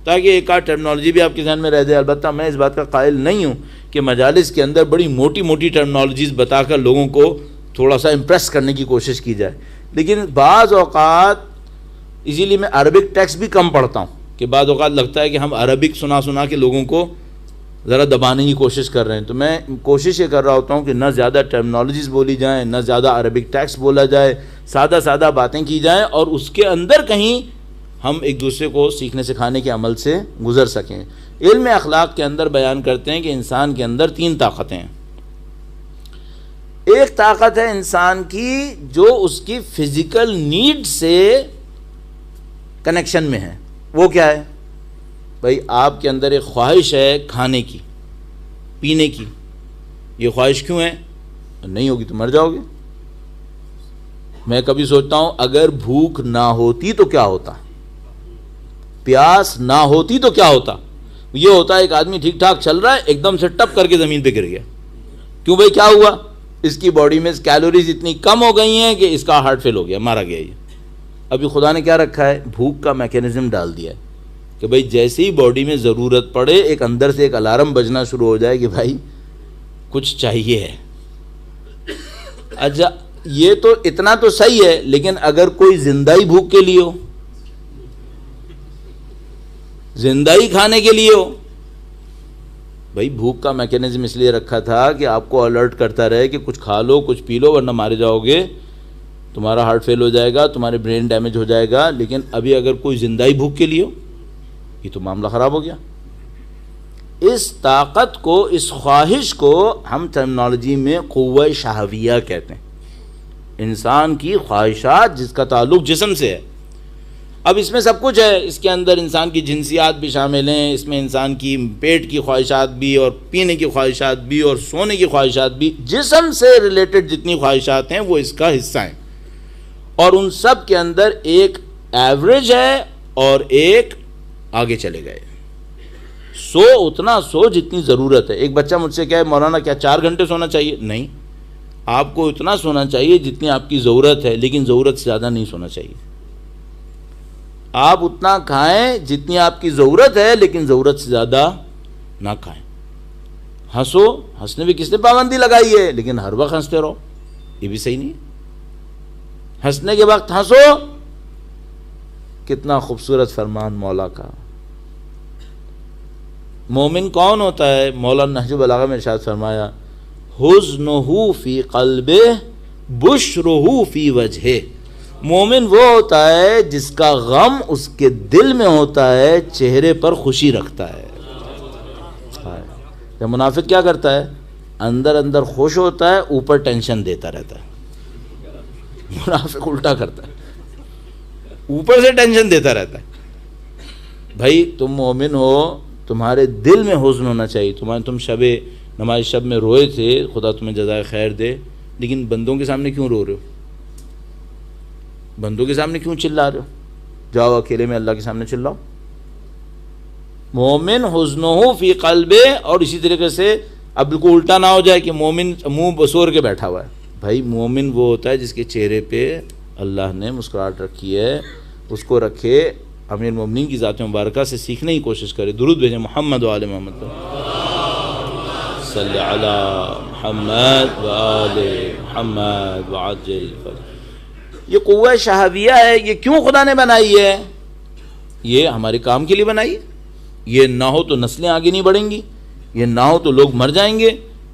تاکہ ایک آدھ ٹرمینالوجی بھی آپ کے ذہن میں رہ جائے. البتہ میں اس بات کا قائل نہیں ہوں کہ مجالس کے اندر بڑی موٹی موٹی ٹرمینالوجیز بتا کر لوگوں کو تھوڑا سا امپریس کرنے کی کوشش کی جائے. لیکن بعض اوقات اسی لیے میں عربک ٹیکسٹ بھی کم پڑھتا ہوں کہ بعض اوقات لگتا ہے کہ ہم عربک سنا کے لوگوں کو ذرا دبانے کی کوشش کر رہے ہیں. تو میں کوشش یہ کر رہا ہوتا ہوں کہ نہ زیادہ ٹرمینالوجیز بولی جائیں، نہ زیادہ عربک ٹیکسٹ بولا جائے، سادہ سادہ باتیں کی جائیں اور اس کے اندر کہیں ہم ایک دوسرے کو سیکھنے سکھانے کے عمل سے گزر سکیں. علم اخلاق کے اندر بیان کرتے ہیں کہ انسان کے اندر 3 طاقتیں ہیں. ایک طاقت ہے انسان کی جو اس کی فزیکل نیڈ سے کنیکشن میں ہے. وہ کیا ہے؟ بھائی آپ کے اندر ایک خواہش ہے کھانے کی، پینے کی. یہ خواہش کیوں ہے؟ نہیں ہوگی تو مر جاؤ گے. میں کبھی سوچتا ہوں اگر بھوک نہ ہوتی تو کیا ہوتا، پیاس نہ ہوتی تو کیا ہوتا. یہ ہوتا ہے ایک آدمی ٹھیک ٹھاک چل رہا ہے، ایک دم سے ٹپ کر کے زمین پہ گر گیا. کیوں بھائی، کیا ہوا؟ اس کی باڈی میں کیلوریز اتنی کم ہو گئی ہیں کہ اس کا ہارٹ فیل ہو گیا، مارا گیا. یہ ابھی خدا نے کیا رکھا ہے؟ بھوک کا میکینزم ڈال دیا ہے کہ بھائی جیسے ہی باڈی میں ضرورت پڑے ایک اندر سے ایک الارم بجنا شروع ہو جائے کہ بھائی کچھ چاہیے ہے. اچھا یہ تو اتنا تو صحیح ہے، لیکن اگر کوئی زندہ ہی بھوک کے لیے ہو، زندہ ہی کھانے کے لیے ہو، بھائی بھوک کا میکینزم اس لیے رکھا تھا کہ آپ کو الرٹ کرتا رہے کہ کچھ کھا لو، کچھ پی لو، ورنہ مارے جاؤ گے، تمہارا ہارٹ فیل ہو جائے گا، تمہارے برین ڈیمیج ہو جائے گا. لیکن ابھی اگر کوئی زندہ ہی بھوک کے لیے ہو، یہ تو معاملہ خراب ہو گیا. اس طاقت کو، اس خواہش کو ہم ٹرمینالوجی میں قوہ شہویہ کہتے ہیں. انسان کی خواہشات جس کا تعلق جسم سے ہے. اب اس میں سب کچھ ہے، اس کے اندر انسان کی جنسیات بھی شامل ہیں، اس میں انسان کی پیٹ کی خواہشات بھی، اور پینے کی خواہشات بھی، اور سونے کی خواہشات بھی. جسم سے ریلیٹڈ جتنی خواہشات ہیں وہ اس کا حصہ ہیں. اور ان سب کے اندر ایک ایوریج ہے اور ایک آگے چلے گئے. سو اتنا سو جتنی ضرورت ہے. ایک بچہ مجھ سے کہے مولانا کیا 4 گھنٹے سونا چاہیے؟ نہیں، آپ کو اتنا سونا چاہیے جتنی آپ کی ضرورت ہے، لیکن ضرورت سے زیادہ نہیں سونا چاہیے. آپ اتنا کھائیں جتنی آپ کی ضرورت ہے، لیکن ضرورت سے زیادہ نہ کھائیں. ہنسو، ہنسنے بھی کس نے پابندی لگائی ہے، لیکن ہر وقت ہنستے رہو، یہ بھی صحیح نہیں ہے. ہنسنے کے وقت ہنسو. کتنا خوبصورت فرمان مولا کا. مومن کون ہوتا ہے؟ مولانا نہج البلاغہ میں ارشاد فرمایا حزنہ فی قلبہ بشرہ فی وجہہ، مومن وہ ہوتا ہے جس کا غم اس کے دل میں ہوتا ہے، چہرے پر خوشی رکھتا ہے۔ جب منافق کیا کرتا ہے؟ اندر اندر خوش ہوتا ہے، اوپر ٹینشن دیتا رہتا ہے۔ منافق الٹا کرتا ہے، اوپر سے ٹینشن دیتا رہتا ہے۔ بھائی تم مومن ہو، تمہارے دل میں حزن ہونا چاہیے۔ تم نماز شب میں روئے تھے، خدا تمہیں جزائے خیر دے، لیکن بندوں کے سامنے کیوں رو رہے ہو؟ بندوں کے سامنے کیوں چلا رہے ہو؟ جاؤ اکیلے میں اللہ کے سامنے چلاؤ۔ مومن حزنہ فی قلبہ، اور اسی طریقے سے اب بالکل الٹا نہ ہو جائے کہ مومن منہ بسور کے بیٹھا ہوا ہے۔ بھائی مومن وہ ہوتا ہے جس کے چہرے پہ اللہ نے مسکراہٹ رکھی ہے، اس کو رکھے۔ امیر المومنین کی ذات مبارکہ سے سیکھنے کی کوشش کرے۔ درود بھیجیں محمد و آل محمد، صلی علی محمد و آل محمد وعجل فرج۔ یہ قوہ شہویہ ہے، یہ کیوں خدا نے بنائی ہے؟ یہ ہمارے کام کے لیے بنائی ہے۔ یہ نہ ہو تو نسلیں آگے نہیں بڑھیں گی، یہ نہ ہو تو لوگ مر جائیں گے،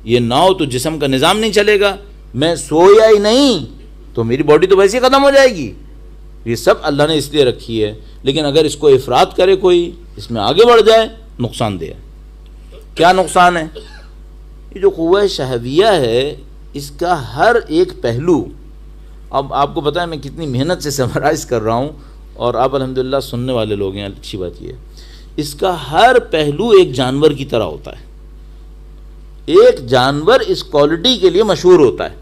یہ نہ ہو تو جسم کا نظام نہیں چلے گا۔ میں سویا ہی نہیں تو میری باڈی تو ویسے ہی ختم ہو جائے گی۔ یہ سب اللہ نے اس لیے رکھی ہے، لیکن اگر اس کو افراط کرے کوئی، اس میں آگے بڑھ جائے، نقصان دہ ہے۔ کیا نقصان ہے؟ یہ جو قوہ شہویہ ہے، اس کا ہر ایک پہلو، اب آپ کو پتہ ہے میں کتنی محنت سے سمرائز کر رہا ہوں، اور آپ الحمدللہ سننے والے لوگ ہیں، اچھی بات یہ ہے، اس کا ہر پہلو ایک جانور کی طرح ہوتا ہے۔ ایک جانور اس کوالٹی کے لیے مشہور ہوتا ہے۔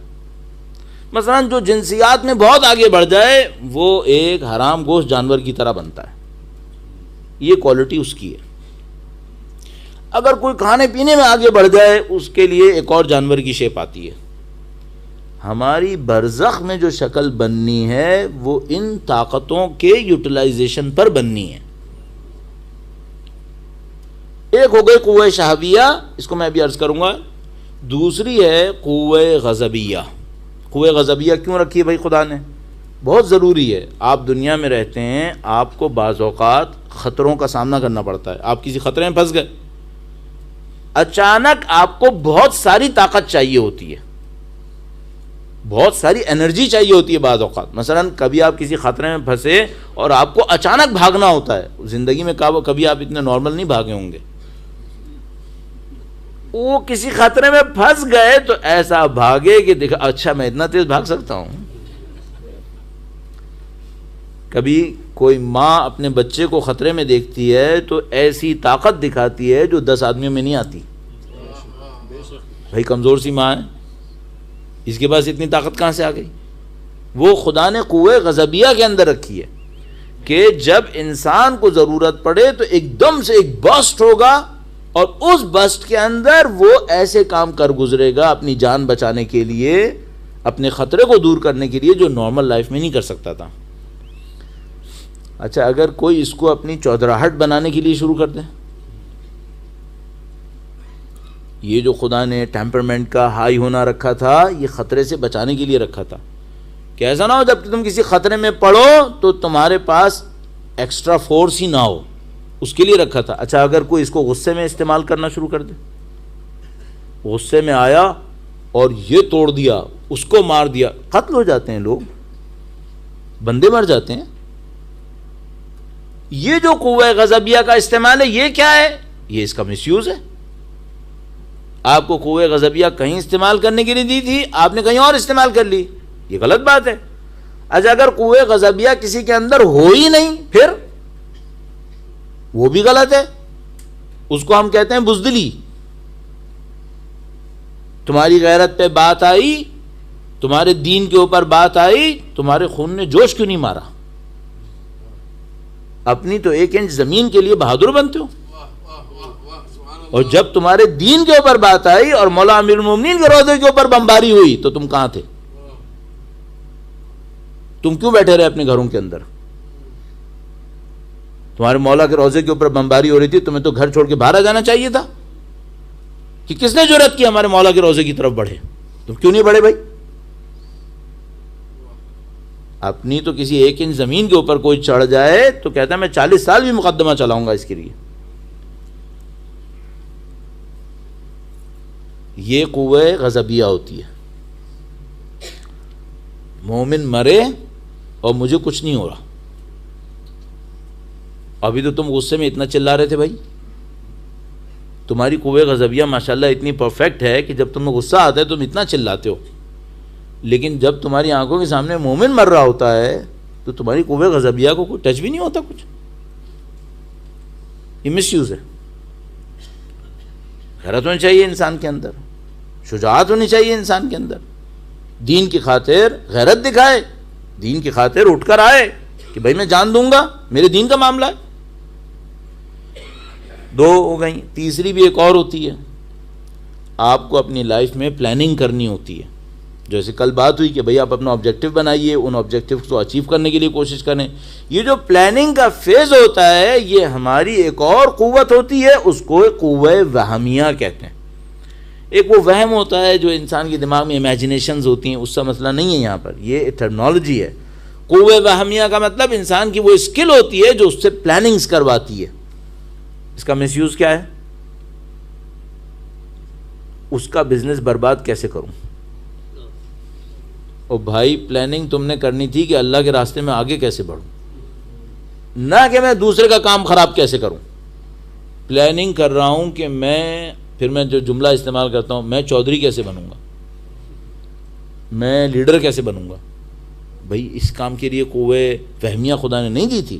مثلا جو جنسیات میں بہت آگے بڑھ جائے، وہ ایک حرام گوشت جانور کی طرح بنتا ہے، یہ کوالٹی اس کی ہے۔ اگر کوئی کھانے پینے میں آگے بڑھ جائے، اس کے لیے ایک اور جانور کی شیپ آتی ہے۔ ہماری برزخ میں جو شکل بننی ہے، وہ ان طاقتوں کے یوٹیلائزیشن پر بننی ہے۔ ایک ہو گئی قوہ شہویہ، اس کو میں ابھی عرض کروں گا۔ دوسری ہے قوہ غضبیہ۔ قوہ غضبیہ کیوں رکھی ہے بھائی خدا نے؟ بہت ضروری ہے۔ آپ دنیا میں رہتے ہیں، آپ کو بعض اوقات خطروں کا سامنا کرنا پڑتا ہے۔ آپ کسی خطرے میں پھنس گئے، اچانک آپ کو بہت ساری طاقت چاہیے ہوتی ہے، بہت ساری انرجی چاہیے ہوتی ہے بعض اوقات۔ مثلا کبھی آپ کسی خطرے میں پھنسے اور آپ کو اچانک بھاگنا ہوتا ہے۔ زندگی میں کبھی آپ اتنے نارمل نہیں بھاگے ہوں گے۔ وہ کسی خطرے میں پھنس گئے تو ایسا بھاگے کہ دیکھا اچھا میں اتنا تیز بھاگ سکتا ہوں۔ کبھی کوئی ماں اپنے بچے کو خطرے میں دیکھتی ہے تو ایسی طاقت دکھاتی ہے جو 10 آدمیوں میں نہیں آتی۔ بھائی کمزور سی ماں ہے، اس کے پاس اتنی طاقت کہاں سے آ گئی؟ وہ خدا نے قوہ غضبیہ کے اندر رکھی ہے کہ جب انسان کو ضرورت پڑے تو ایک دم سے ایک بسٹ ہوگا، اور اس بسٹ کے اندر وہ ایسے کام کر گزرے گا اپنی جان بچانے کے لیے، اپنے خطرے کو دور کرنے کے لیے، جو نارمل لائف میں نہیں کر سکتا تھا۔ اچھا اگر کوئی اس کو اپنی چودراہٹ بنانے کے لیے شروع کر دے، یہ جو خدا نے ٹیمپرمنٹ کا ہائی ہونا رکھا تھا، یہ خطرے سے بچانے کے لیے رکھا تھا کہ ایسا نہ ہو جب تم کسی خطرے میں پڑو تو تمہارے پاس ایکسٹرا فورس ہی نہ ہو، اس کے لیے رکھا تھا۔ اچھا اگر کوئی اس کو غصے میں استعمال کرنا شروع کر دے، غصے میں آیا اور یہ توڑ دیا، اس کو مار دیا، قتل ہو جاتے ہیں لوگ، بندے مر جاتے ہیں۔ یہ جو قوہ غضبیہ کا استعمال ہے، یہ کیا ہے؟ یہ اس کا مس یوز ہے۔ آپ کو قوہ غضبیہ کہیں استعمال کرنے کے لیے دی تھی، آپ نے کہیں اور استعمال کر لی، یہ غلط بات ہے۔ اچھا اگر قوہ غضبیہ کسی کے اندر ہو ہی نہیں، پھر وہ بھی غلط ہے، اس کو ہم کہتے ہیں بزدلی۔ تمہاری غیرت پہ بات آئی، تمہارے دین کے اوپر بات آئی، تمہارے خون نے جوش کیوں نہیں مارا؟ اپنی تو 1 انچ زمین کے لیے بہادر بنتے ہو، اور جب تمہارے دین کے اوپر بات آئی اور مولا امیر المومنین کے روضے کے اوپر بمباری ہوئی تو تم کہاں تھے؟ تم کیوں بیٹھے رہے اپنے گھروں کے اندر؟ تمہارے مولا کے روضے کے اوپر بمباری ہو رہی تھی، تمہیں تو گھر چھوڑ کے باہر آ جانا چاہیے تھا کہ کس نے جرأت کی ہمارے مولا کے روضے کی طرف بڑھے؟ تم کیوں نہیں بڑھے بھائی؟ اپنی تو کسی 1 انچ زمین کے اوپر کوئی چڑھ جائے تو کہتا ہے میں 40 سال بھی مقدمہ چلاؤں گا اس کے لیے۔ یہ قوہ غضبیہ ہوتی ہے. مومن مرے اور مجھے کچھ نہیں ہو رہا. ابھی تو تم غصے میں اتنا چلا رہے تھے بھائی, تمہاری قوہ غضبیہ ماشاءاللہ اتنی پرفیکٹ ہے کہ جب تمہیں غصہ آتا ہے تم اتنا چلاتے ہو, لیکن جب تمہاری آنکھوں کے سامنے مومن مر رہا ہوتا ہے تو تمہاری قوہ غضبیہ کو کوئی ٹچ بھی نہیں ہوتا کچھ. یہ مس یوز ہے. غیرت ہونی چاہیے انسان کے اندر, شجاعت ہونی چاہیے انسان کے اندر, دین کی خاطر غیرت دکھائے, دین کی خاطر اٹھ کر آئے کہ بھائی میں جان دوں گا, میرے دین کا معاملہ ہے. 2 ہو گئیں. تیسری بھی ایک اور ہوتی ہے, آپ کو اپنی لائف میں پلاننگ کرنی ہوتی ہے. جیسے کل بات ہوئی کہ بھئی آپ اپنا آبجیکٹیو بنائیے, ان آبجیکٹیو کو اچیو کرنے کے لیے کوشش کریں. یہ جو پلاننگ کا فیز ہوتا ہے یہ ہماری ایک اور قوت ہوتی ہے, اس کو قوہ وہمیہ کہتے ہیں. ایک وہ وہم ہوتا ہے جو انسان کے دماغ میں امیجنیشنز ہوتی ہیں, اس کا مسئلہ نہیں ہے یہاں پر, یہ ایک ٹرمنالوجی ہے. قوہ وہمیہ کا مطلب انسان کی وہ اسکل ہوتی ہے جو اس سے پلاننگز کرواتی ہے. اس کا مس یوز کیا ہے؟ اس کا بزنس برباد کیسے کروں. اور بھائی پلاننگ تم نے کرنی تھی کہ اللہ کے راستے میں آگے کیسے بڑھوں, نہ کہ میں دوسرے کا کام خراب کیسے کروں. پلاننگ کر رہا ہوں کہ پھر میں جو جملہ استعمال کرتا ہوں, میں چودھری کیسے بنوں گا, میں لیڈر کیسے بنوں گا. بھائی اس کام کے لیے قوہ وہمیہ خدا نے نہیں دی تھی.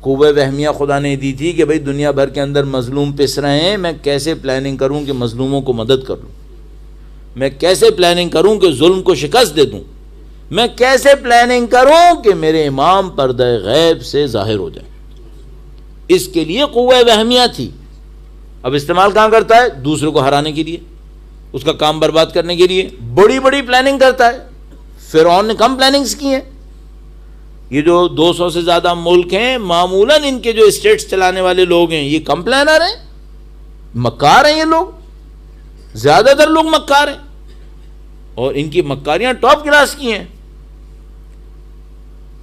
قوہ وہمیہ خدا نے دی تھی کہ بھئی دنیا بھر کے اندر مظلوم پس رہے ہیں, میں کیسے پلاننگ کروں کہ مظلوموں کو مدد کر لوں, میں کیسے پلاننگ کروں کہ ظلم کو شکست دے دوں, میں کیسے پلاننگ کروں کہ میرے امام پردہ غیب سے ظاہر ہو جائے. اس کے لیے قوہ وہمیہ تھی. اب استعمال کہاں کرتا ہے؟ دوسروں کو ہرانے کے لیے, اس کا کام برباد کرنے کے لیے بڑی بڑی پلاننگ کرتا ہے. فرعون نے کم پلاننگز کی ہیں. یہ جو 200 سے زیادہ ملک ہیں, معمولاً ان کے جو اسٹیٹس چلانے والے لوگ ہیں یہ کم پلانر ہیں, مکار ہیں. یہ لوگ زیادہ تر لوگ مکار ہیں, اور ان کی مکاریاں ٹاپ کلاس کی ہیں.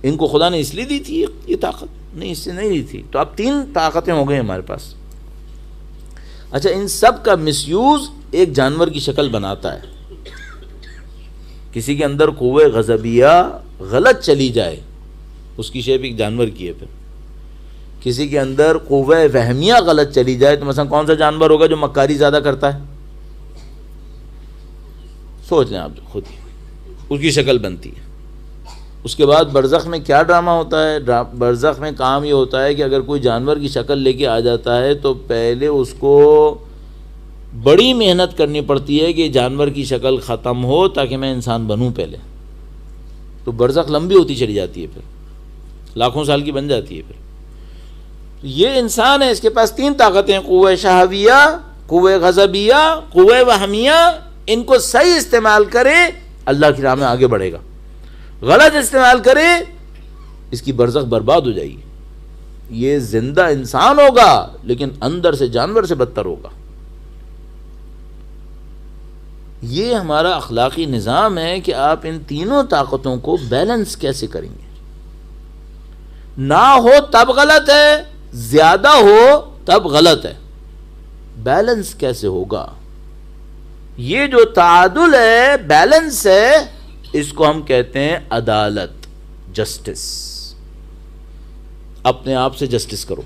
ان کو خدا نے اس لیے دی تھی یہ طاقت, نہیں اس سے نہیں دی تھی. تو اب 3 طاقتیں ہو گئی ہمارے پاس. اچھا, ان سب کا مس یوز ایک جانور کی شکل بناتا ہے. کسی کے اندر قوہ غضبیہ غلط چلی جائے, اس کی شیپ ایک جانور کی ہے. پھر کسی کے اندر قوہ وہمیہ غلط چلی جائے تو مثلا کون سا جانور ہوگا جو مکاری زیادہ کرتا ہے؟ سوچ لیں آپ خود ہی, اس کی شکل بنتی ہے. اس کے بعد برزخ میں کیا ڈرامہ ہوتا ہے؟ برزخ میں کام یہ ہوتا ہے کہ اگر کوئی جانور کی شکل لے کے آ جاتا ہے تو پہلے اس کو بڑی محنت کرنی پڑتی ہے کہ جانور کی شکل ختم ہو تاکہ میں انسان بنوں پہلے. تو برزخ لمبی ہوتی چلی جاتی ہے, پھر لاکھوں سال کی بن جاتی ہے. پھر یہ انسان ہے, اس کے پاس 3 طاقتیں, قوہ شہویہ, قوہ غضبیہ, قوہ وہمیہ. ان کو صحیح استعمال کرے اللہ کی راہ میں آگے بڑھے گا, غلط استعمال کرے اس کی برزخ برباد ہو جائے گی. یہ زندہ انسان ہوگا لیکن اندر سے جانور سے بدتر ہوگا. یہ ہمارا اخلاقی نظام ہے کہ آپ ان تینوں طاقتوں کو بیلنس کیسے کریں گے. نہ ہو تب غلط ہے, زیادہ ہو تب غلط ہے. بیلنس کیسے ہوگا؟ یہ جو تعادل ہے, بیلنس ہے, اس کو ہم کہتے ہیں عدالت, جسٹس. اپنے آپ سے جسٹس کرو.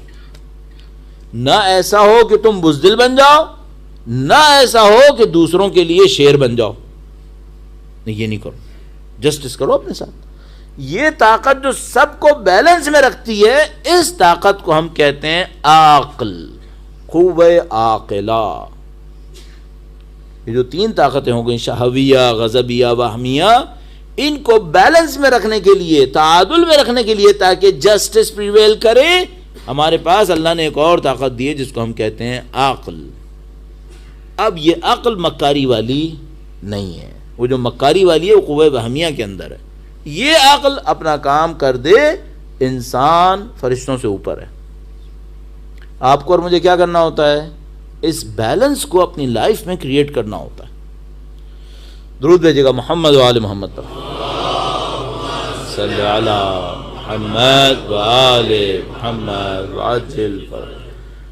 نہ ایسا ہو کہ تم بزدل بن جاؤ, نہ ایسا ہو کہ دوسروں کے لیے شیر بن جاؤ. نہیں, یہ نہیں کرو. جسٹس کرو اپنے ساتھ. یہ طاقت جو سب کو بیلنس میں رکھتی ہے, اس طاقت کو ہم کہتے ہیں عقل, قوہ عاقلہ. یہ جو 3 طاقتیں ہو گئیں, شہویہ, غضبیہ, وہمیہ, ان کو بیلنس میں رکھنے کے لیے, تعادل میں رکھنے کے لیے, تاکہ جسٹس پریویل کرے, ہمارے پاس اللہ نے ایک اور طاقت دی ہے جس کو ہم کہتے ہیں عقل. اب یہ عقل مکاری والی نہیں ہے. وہ جو مکاری والی ہے وہ قوہ وہمیہ کے اندر ہے. یہ عقل اپنا کام کر دے, انسان فرشتوں سے اوپر ہے. آپ کو اور مجھے کیا کرنا ہوتا ہے؟ اس بیلنس کو اپنی لائف میں کریٹ کرنا ہوتا ہے. درود بھیجیے گا محمد و آل محمد پر. صلی علی محمد و آل محمد وعجل فرج.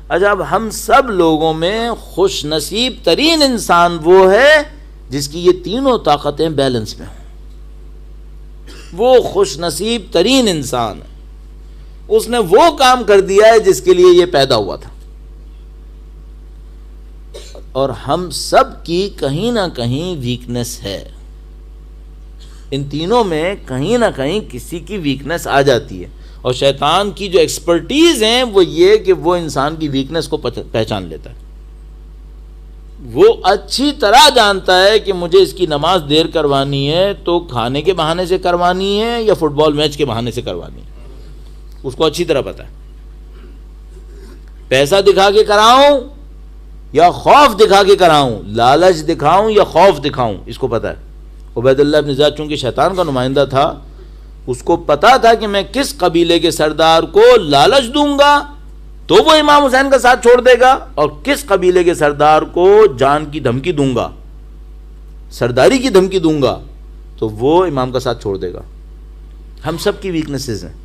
اچھا اب ہم سب لوگوں میں خوش نصیب ترین انسان وہ ہے جس کی یہ تینوں طاقتیں بیلنس میں ہوں. وہ خوش نصیب ترین انسان ہے. اس نے وہ کام کر دیا ہے جس کے لیے یہ پیدا ہوا تھا. اور ہم سب کی کہیں نہ کہیں ویکنس ہے. ان تینوں میں کہیں نہ کہیں کسی کی ویکنس آ جاتی ہے. اور شیطان کی جو ایکسپرٹیز ہیں وہ یہ کہ وہ انسان کی ویکنس کو پہچان لیتا ہے. وہ اچھی طرح جانتا ہے کہ مجھے اس کی نماز دیر کروانی ہے تو کھانے کے بہانے سے کروانی ہے یا فٹ بال میچ کے بہانے سے کروانی ہے. اس کو اچھی طرح پتا ہے. پیسہ دکھا کے کراؤں یا خوف دکھا کے کراؤں, لالچ دکھاؤں یا خوف دکھاؤں, اس کو پتا ہے. عبید اللہ بن زیاد چونکہ شیطان کا نمائندہ تھا, اس کو پتا تھا کہ میں کس قبیلے کے سردار کو لالچ دوں گا تو وہ امام حسین کا ساتھ چھوڑ دے گا, اور کس قبیلے کے سردار کو جان کی دھمکی دوں گا, سرداری کی دھمکی دوں گا تو وہ امام کا ساتھ چھوڑ دے گا. ہم سب کی ویکنسز ہیں.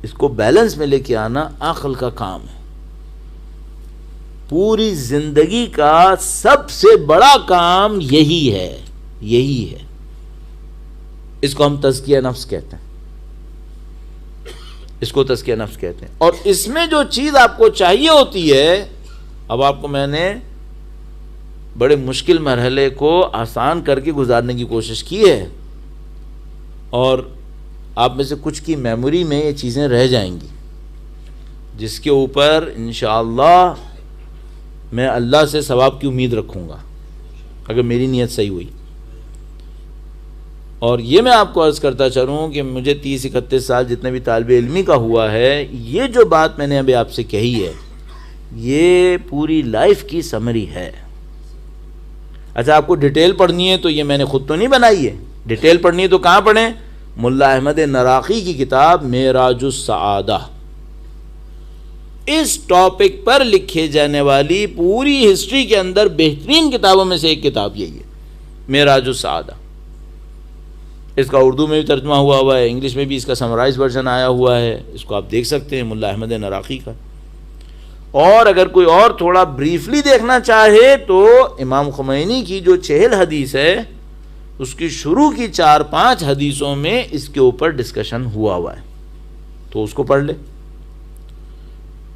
اس کو بیلنس میں لے کے آنا عقل کا کام ہے. پوری زندگی کا سب سے بڑا کام یہی ہے. اس کو ہم تزکیہ نفس کہتے ہیں. اور اس میں جو چیز آپ کو چاہیے ہوتی ہے, اب آپ کو میں نے بڑے مشکل مرحلے کو آسان کر کے گزارنے کی کوشش کی ہے, اور آپ میں سے کچھ کی میموری میں یہ چیزیں رہ جائیں گی, جس کے اوپر انشاءاللہ میں اللہ سے ثواب کی امید رکھوں گا اگر میری نیت صحیح ہوئی. اور یہ میں آپ کو عرض کرتا چلوں کہ مجھے 30-31 سال جتنے بھی طالب علمی کا ہوا ہے, یہ جو بات میں نے ابھی آپ سے کہی ہے یہ پوری لائف کی سمری ہے. اچھا آپ کو ڈیٹیل پڑھنی ہے تو یہ میں نے خود تو نہیں بنائی ہے. ڈیٹیل پڑھنی ہے تو کہاں پڑھیں؟ ملا احمد نراقی کی کتاب معراج السعادہ. اس ٹاپک پر لکھے جانے والی پوری ہسٹری کے اندر بہترین کتابوں میں سے ایک کتاب یہی ہے, معراج السعادہ. اس کا اردو میں بھی ترجمہ ہوا ہے, انگلش میں بھی اس کا سمرائز ورژن آیا ہوا ہے. اس کو آپ دیکھ سکتے ہیں ملا احمد نراقی کا. اور اگر کوئی اور تھوڑا بریفلی دیکھنا چاہے تو امام خمینی کی جو 60 حدیث ہے اس کی شروع کی 4-5 حدیثوں میں اس کے اوپر ڈسکشن ہوا ہے, تو اس کو پڑھ لے.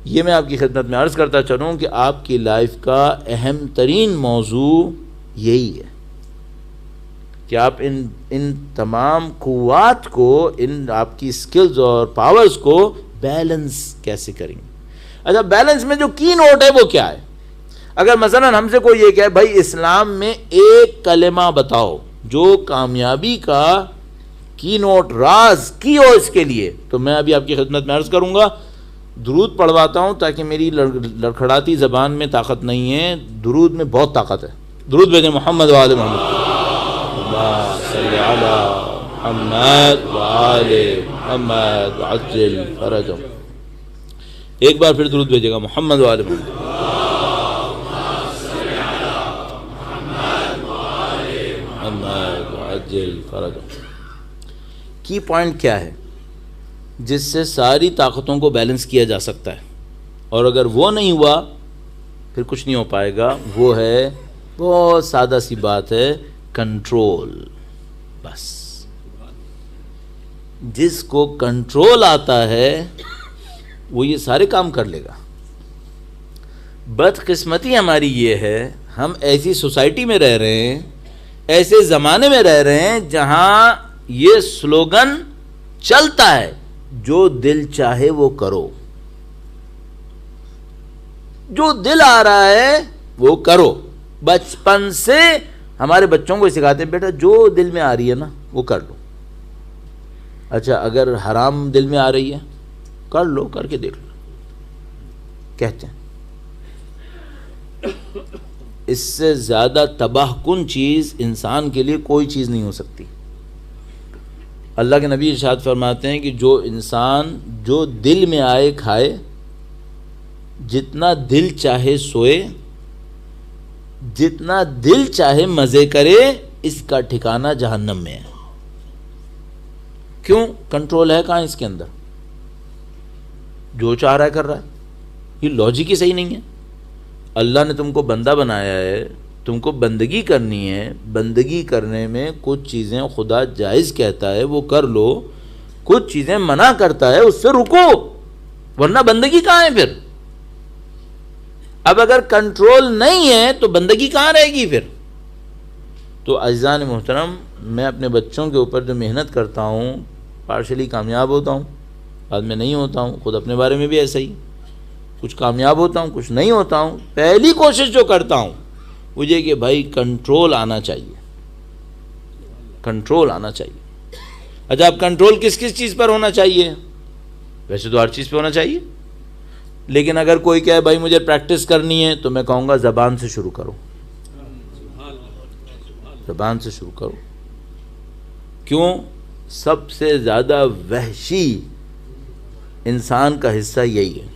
یہ میں آپ کی خدمت میں عرض کرتا چلوں کہ آپ کی لائف کا اہم ترین موضوع یہی ہے کہ آپ ان تمام قوات کو, ان آپ کی سکلز اور پاورز کو بیلنس کیسے کریں گے. اچھا بیلنس میں جو کی نوٹ ہے وہ کیا ہے؟ اگر مثلا ہم سے کوئی یہ کہے بھائی اسلام میں ایک کلمہ بتاؤ جو کامیابی کا کی نوٹ راز کی ہو اس کے لیے, تو میں ابھی آپ کی خدمت میں عرض کروں گا. درود پڑھواتا ہوں تاکہ میری لڑکھڑاتی زبان میں طاقت نہیں ہے, درود میں بہت طاقت ہے. درود بھیجیں محمد و آل محمد. صلی علی محمد و آل محمد عجل فرجهم. ایک بار پھر درود بھیجے گا محمد و آل محمد. محمد عجل فرجهم. کی پوائنٹ کیا ہے جس سے ساری طاقتوں کو بیلنس کیا جا سکتا ہے, اور اگر وہ نہیں ہوا پھر کچھ نہیں ہو پائے گا. وہ ہے بہت سادہ سی بات ہے, کنٹرول. بس جس کو کنٹرول آتا ہے وہ یہ سارے کام کر لے گا. بدقسمتی ہماری یہ ہے, ہم ایسی سوسائٹی میں رہ رہے ہیں, ایسے زمانے میں رہ رہے ہیں جہاں یہ سلوگن چلتا ہے جو دل چاہے وہ کرو, جو دل آ رہا ہے وہ کرو. بچپن سے ہمارے بچوں کو سکھاتے ہیں بیٹا جو دل میں آ رہی ہے نا وہ کر لو. اچھا اگر حرام دل میں آ رہی ہے کر لو, کر کے دیکھ لو, کہتے ہیں. اس سے زیادہ تباہ کن چیز انسان کے لیے کوئی چیز نہیں ہو سکتی. اللہ کے نبی ارشاد فرماتے ہیں کہ جو انسان جو دل میں آئے کھائے, جتنا دل چاہے سوئے, جتنا دل چاہے مزے کرے, اس کا ٹھکانہ جہنم میں ہے. کیوں؟ کنٹرول ہے کہاں اس کے اندر؟ جو چاہ رہا ہے کر رہا ہے. یہ لاجک ہی صحیح نہیں ہے. اللہ نے تم کو بندہ بنایا ہے, تم کو بندگی کرنی ہے, بندگی کرنے میں کچھ چیزیں خدا جائز کہتا ہے وہ کر لو, کچھ چیزیں منع کرتا ہے اس سے رکو, ورنہ بندگی کہاں ہے پھر؟ اب اگر کنٹرول نہیں ہے تو بندگی کہاں رہے گی پھر؟ تو عزیزان محترم, میں اپنے بچوں کے اوپر جو محنت کرتا ہوں پارشلی کامیاب ہوتا ہوں, بعد میں نہیں ہوتا ہوں. خود اپنے بارے میں بھی ایسا ہی, کچھ کامیاب ہوتا ہوں کچھ نہیں ہوتا ہوں. پہلی کوشش جو کرتا ہوں مجھے کہ بھائی کنٹرول آنا چاہیے, کنٹرول آنا چاہیے. اچھا اب کنٹرول کس کس چیز پر ہونا چاہیے؟ ویسے تو ہر چیز پہ ہونا چاہیے, لیکن اگر کوئی کہے بھائی مجھے پریکٹس کرنی ہے تو میں کہوں گا زبان سے شروع کرو, زبان سے شروع کرو. کیوں؟ سب سے زیادہ وحشی انسان کا حصہ یہی ہے,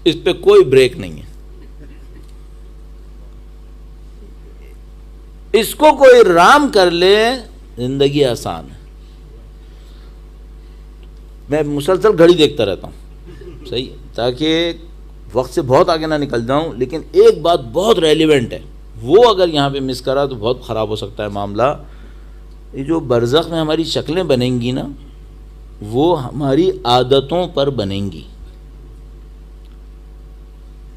اس پہ کوئی بریک نہیں ہے. اس کو کوئی رام کر لے زندگی آسان ہے. میں مسلسل گھڑی دیکھتا رہتا ہوں, صحیح, تاکہ وقت سے بہت آگے نہ نکل جاؤں, لیکن ایک بات بہت ریلیونٹ ہے, وہ اگر یہاں پہ مس کرا تو بہت خراب ہو سکتا ہے معاملہ. یہ جو برزخ میں ہماری شکلیں بنیں گی نا, وہ ہماری عادتوں پر بنیں گی.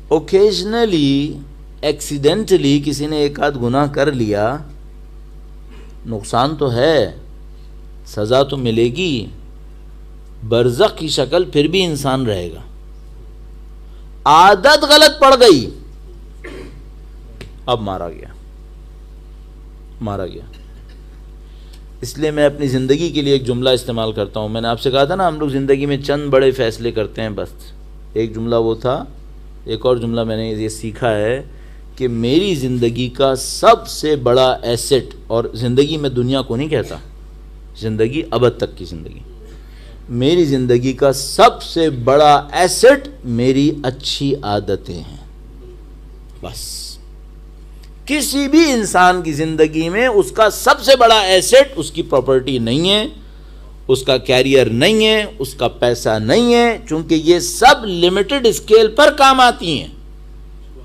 اوکیجنلی ایکسیڈنٹلی کسی نے ایک آدھ گناہ کر لیا, نقصان تو ہے, سزا تو ملے گی, برزخ کی شکل پھر بھی انسان رہے گا. عادت غلط پڑ گئی, اب مارا گیا, مارا گیا. اس لیے میں اپنی زندگی کے لیے ایک جملہ استعمال کرتا ہوں. میں نے آپ سے کہا تھا نا ہم لوگ زندگی میں چند بڑے فیصلے کرتے ہیں بس. ایک جملہ وہ تھا, ایک اور جملہ میں نے یہ سیکھا ہے کہ میری زندگی کا سب سے بڑا ایسٹ, اور زندگی میں دنیا کو نہیں کہتا, زندگی ابد تک کی زندگی, میری زندگی کا سب سے بڑا ایسٹ میری اچھی عادتیں ہیں. بس کسی بھی انسان کی زندگی میں اس کا سب سے بڑا ایسٹ اس کی پراپرٹی نہیں ہے, اس کا کیریئر نہیں ہے, اس کا پیسہ نہیں ہے, چونکہ یہ سب لمیٹڈ اسکیل پر کام آتی ہیں.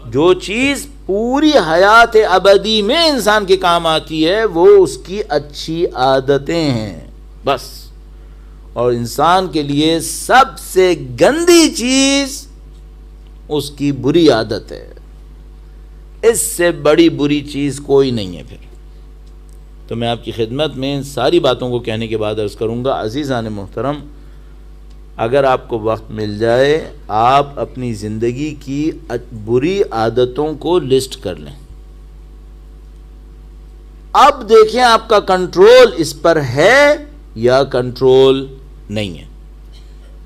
جو چیز پوری حیات ابدی میں انسان کے کام آتی ہے وہ اس کی اچھی عادتیں ہیں بس. اور انسان کے لیے سب سے گندی چیز اس کی بری عادت ہے. اس سے بڑی بری چیز کوئی نہیں ہے پھر. تو میں آپ کی خدمت میں ان ساری باتوں کو کہنے کے بعد عرض کروں گا, عزیزان محترم, اگر آپ کو وقت مل جائے آپ اپنی زندگی کی بری عادتوں کو لسٹ کر لیں. اب دیکھیں آپ کا کنٹرول اس پر ہے یا کنٹرول نہیں ہے.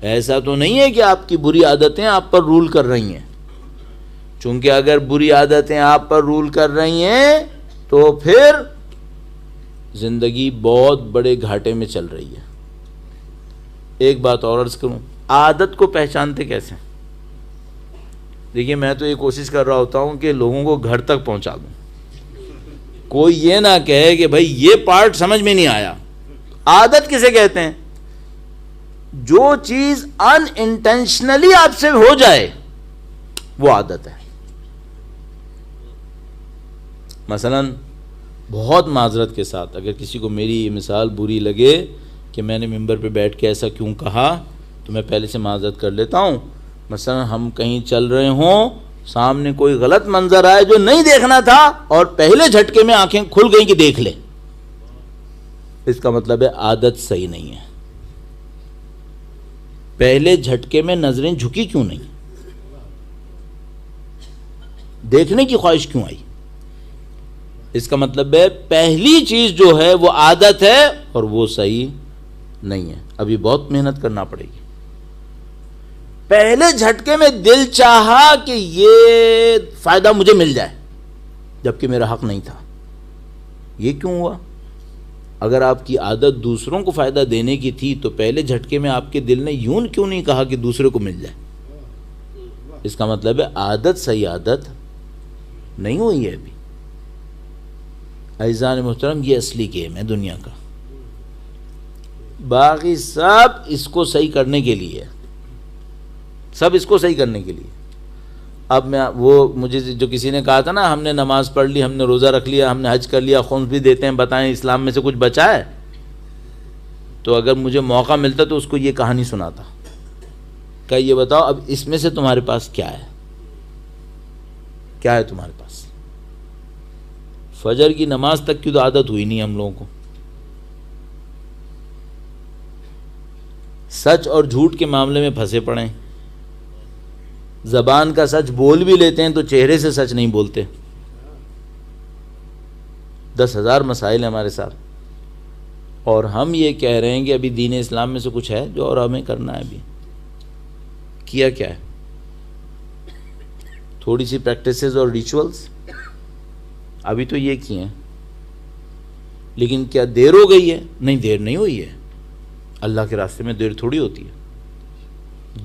ایسا تو نہیں ہے کہ آپ کی بری عادتیں آپ پر رول کر رہی ہیں, چونکہ اگر بری عادتیں آپ پر رول کر رہی ہیں تو پھر زندگی بہت بڑے گھاٹے میں چل رہی ہے. ایک بات اور عرض کروں, عادت کو پہچانتے کیسے؟ دیکھیے میں تو یہ کوشش کر رہا ہوتا ہوں کہ لوگوں کو گھر تک پہنچا دوں, کوئی یہ نہ کہے کہ بھائی یہ پارٹ سمجھ میں نہیں آیا. عادت کسے کہتے ہیں؟ جو چیز ان انٹینشنلی آپ سے ہو جائے وہ عادت ہے. مثلا بہت معذرت کے ساتھ اگر کسی کو میری یہ مثال بری لگے کہ میں نے ممبر پہ بیٹھ کے ایسا کیوں کہا, تو میں پہلے سے معذرت کر لیتا ہوں. مثلا ہم کہیں چل رہے ہوں, سامنے کوئی غلط منظر آئے جو نہیں دیکھنا تھا اور پہلے جھٹکے میں آنکھیں کھل گئیں کہ دیکھ لے, اس کا مطلب ہے عادت صحیح نہیں ہے. پہلے جھٹکے میں نظریں جھکی کیوں نہیں, دیکھنے کی خواہش کیوں آئی؟ اس کا مطلب ہے پہلی چیز جو ہے وہ عادت ہے اور وہ صحیح نہیں ہے. ابھی بہت محنت کرنا پڑے گی. پہلے جھٹکے میں دل چاہا کہ یہ فائدہ مجھے مل جائے جبکہ میرا حق نہیں تھا. یہ کیوں ہوا؟ اگر آپ کی عادت دوسروں کو فائدہ دینے کی تھی تو پہلے جھٹکے میں آپ کے دل نے یوں کیوں نہیں کہا کہ دوسرے کو مل جائے؟ اس کا مطلب ہے عادت صحیح عادت نہیں ہوئی ہے ابھی. عزیزان محترم, یہ اصلی گیم ہے دنیا کا. باقی سب اس کو صحیح کرنے کے لیے. سب اس کو صحیح کرنے کے لیے. اب میں وہ مجھے جو کسی نے کہا تھا نا ہم نے نماز پڑھ لی, ہم نے روزہ رکھ لیا, ہم نے حج کر لیا, خمس بھی دیتے ہیں, بتائیں اسلام میں سے کچھ بچا ہے؟ تو اگر مجھے موقع ملتا تو اس کو یہ کہانی سناتا کہ یہ بتاؤ اب اس میں سے تمہارے پاس کیا ہے, کیا ہے تمہارے پاس؟ فجر کی نماز تک کی تو عادت ہوئی نہیں ہم لوگوں کو. سچ اور جھوٹ کے معاملے میں پھنسے پڑے ہیں. زبان کا سچ بول بھی لیتے ہیں تو چہرے سے سچ نہیں بولتے. 10,000 مسائل ہیں ہمارے ساتھ, اور ہم یہ کہہ رہے ہیں کہ ابھی دین اسلام میں سے کچھ ہے جو اور ہمیں کرنا ہے. ابھی کیا کیا ہے؟ تھوڑی سی پریکٹسز اور ریچولز ابھی تو یہ کیے ہیں, لیکن کیا دیر ہو گئی ہے؟ نہیں, دیر نہیں ہوئی ہے. اللہ کے راستے میں دیر تھوڑی ہوتی ہے.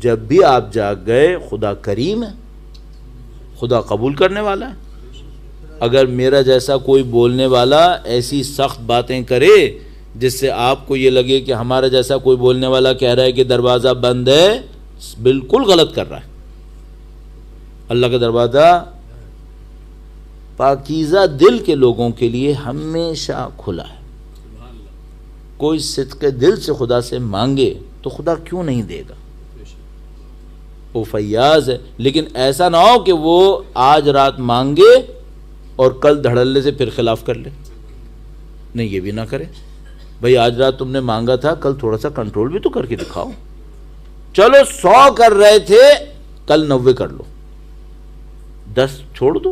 جب بھی آپ جاگ گئے, خدا کریم ہے, خدا قبول کرنے والا ہے. اگر میرا جیسا کوئی بولنے والا ایسی سخت باتیں کرے جس سے آپ کو یہ لگے کہ ہمارا جیسا کوئی بولنے والا کہہ رہا ہے کہ دروازہ بند ہے, بالکل غلط کر رہا ہے. اللہ کا دروازہ پاکیزہ دل کے لوگوں کے لیے ہمیشہ کھلا ہے. کوئی صدق دل سے خدا سے مانگے تو خدا کیوں نہیں دے گا؟ وہ فیاض ہے. لیکن ایسا نہ ہو کہ وہ آج رات مانگے اور کل دھڑلے سے پھر خلاف کر لے. نہیں, یہ بھی نہ کرے. بھئی آج رات تم نے مانگا تھا, کل تھوڑا سا کنٹرول بھی تو کر کے دکھاؤ. چلو 100 کر رہے تھے, کل 90 کر لو, 10 چھوڑ دو,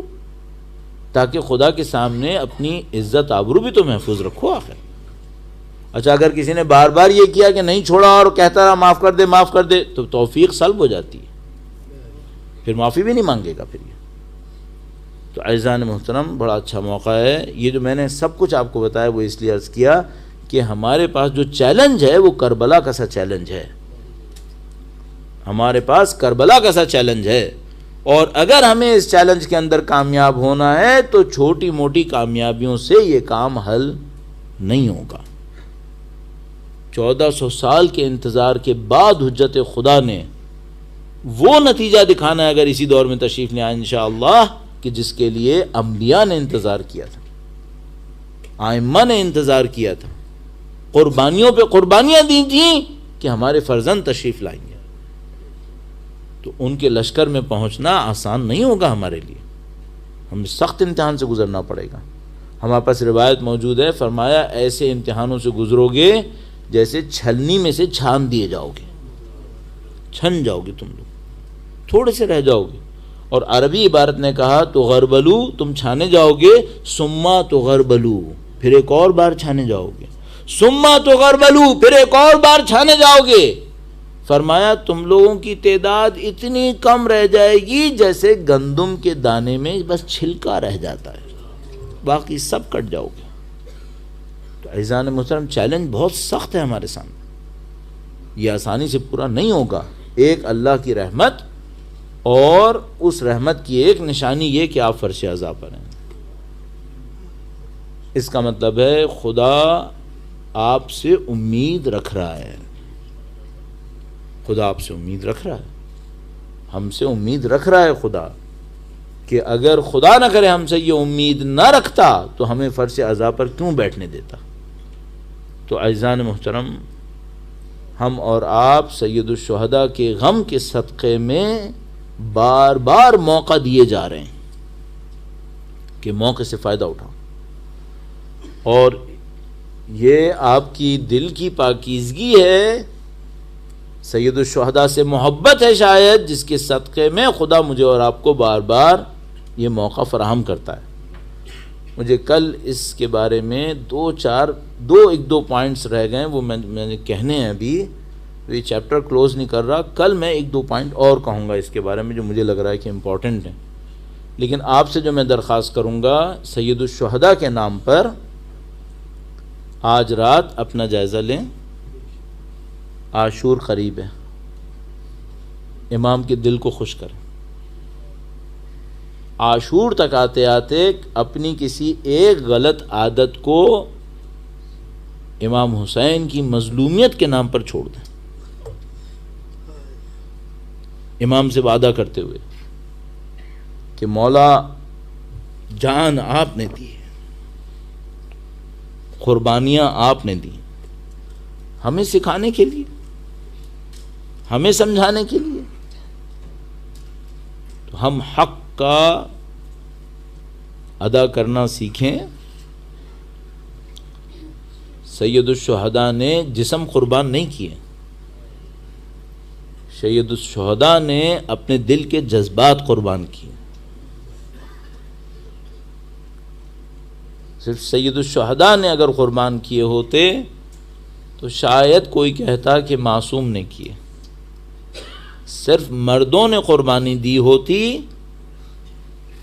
تاکہ خدا کے سامنے اپنی عزت آبرو بھی تو محفوظ رکھو. آخر اچھا اگر کسی نے بار بار یہ کیا کہ نہیں چھوڑا اور کہتا رہا معاف کر دے معاف کر دے, تو توفیق سلب ہو جاتی ہے, پھر معافی بھی نہیں مانگے گا. پھر یہ تو اعزان محترم بڑا اچھا موقع ہے. یہ جو میں نے سب کچھ آپ کو بتایا وہ اس لیے عرض کیا کہ ہمارے پاس جو چیلنج ہے وہ کربلا کا سا چیلنج ہے. ہمارے پاس کربلا کا سا چیلنج ہے, اور اگر ہمیں اس چیلنج کے اندر کامیاب ہونا ہے تو چھوٹی موٹی کامیابیوں سے یہ کام حل نہیں ہوگا. 1400 سال کے انتظار کے بعد حجت خدا نے وہ نتیجہ دکھانا ہے اگر اسی دور میں تشریف لے آئے انشاءاللہ کہ جس کے لیے انبیاء نے انتظار کیا تھا, ائمہ نے انتظار کیا تھا, قربانیوں پہ قربانیاں دی تھیں کہ ہمارے فرزند تشریف لائیں گے. تو ان کے لشکر میں پہنچنا آسان نہیں ہوگا ہمارے لیے, ہمیں سخت امتحان سے گزرنا پڑے گا. ہمارے پاس روایت موجود ہے, فرمایا ایسے امتحانوں سے گزرو گے جیسے چھلنی میں سے چھان دیے جاؤ گے, چھن جاؤ گے تم لوگ, تھوڑے سے رہ جاؤ گے. اور عربی عبارت نے کہا تو غربلو, تم چھانے جاؤ گے, سما تو غربلو, پھر ایک اور بار چھانے جاؤ گے, سما تو غربلو, پھر ایک اور بار چھانے جاؤ گے. فرمایا تم لوگوں کی تعداد اتنی کم رہ جائے گی جیسے گندم کے دانے میں بس چھلکا رہ جاتا ہے, باقی سب کٹ جاؤ گے. تو اعزان محترم چیلنج بہت سخت ہے ہمارے سامنے, یہ آسانی سے پورا نہیں ہوگا. ایک اللہ کی رحمت, اور اس رحمت کی ایک نشانی یہ کہ آپ فرش عذاب پر ہیں. اس کا مطلب ہے خدا آپ سے امید رکھ رہا ہے, خدا آپ سے امید رکھ رہا ہے, ہم سے امید رکھ رہا ہے خدا, کہ اگر خدا نہ کرے ہم سے یہ امید نہ رکھتا تو ہمیں فرش عذاب پر کیوں بیٹھنے دیتا. تو اعزان محترم ہم اور آپ سید الشہداء کے غم کے صدقے میں بار بار موقع دیے جا رہے ہیں کہ موقع سے فائدہ اٹھاؤ. اور یہ آپ کی دل کی پاکیزگی ہے, سید الشہداء سے محبت ہے شاید, جس کے صدقے میں خدا مجھے اور آپ کو بار بار یہ موقع فراہم کرتا ہے. مجھے کل اس کے بارے میں ایک دو پوائنٹس رہ گئے, وہ میں نے کہنے ہیں. ابھی یہ چیپٹر کلوز نہیں کر رہا, کل میں 1-2 پوائنٹ اور کہوں گا اس کے بارے میں جو مجھے لگ رہا ہے کہ امپورٹنٹ ہیں. لیکن آپ سے جو میں درخواست کروں گا, سید الشہداء کے نام پر آج رات اپنا جائزہ لیں. عاشور قریب ہے, امام کے دل کو خوش کریں. عاشور تک آتے آتے اپنی کسی ایک غلط عادت کو امام حسین کی مظلومیت کے نام پر چھوڑ دیں. امام سے وعدہ کرتے ہوئے کہ مولا جان آپ نے دی، قربانیاں آپ نے دی، ہمیں سکھانے کے لیے، ہمیں سمجھانے کے لیے، تو ہم حق کا ادا کرنا سیکھیں۔ سید الشہداء نے جسم قربان نہیں کیے، سید الشہداء نے اپنے دل کے جذبات قربان کیے۔ صرف سید الشہداء نے اگر قربان کیے ہوتے تو شاید کوئی کہتا کہ معصوم نے کیے۔ صرف مردوں نے قربانی دی ہوتی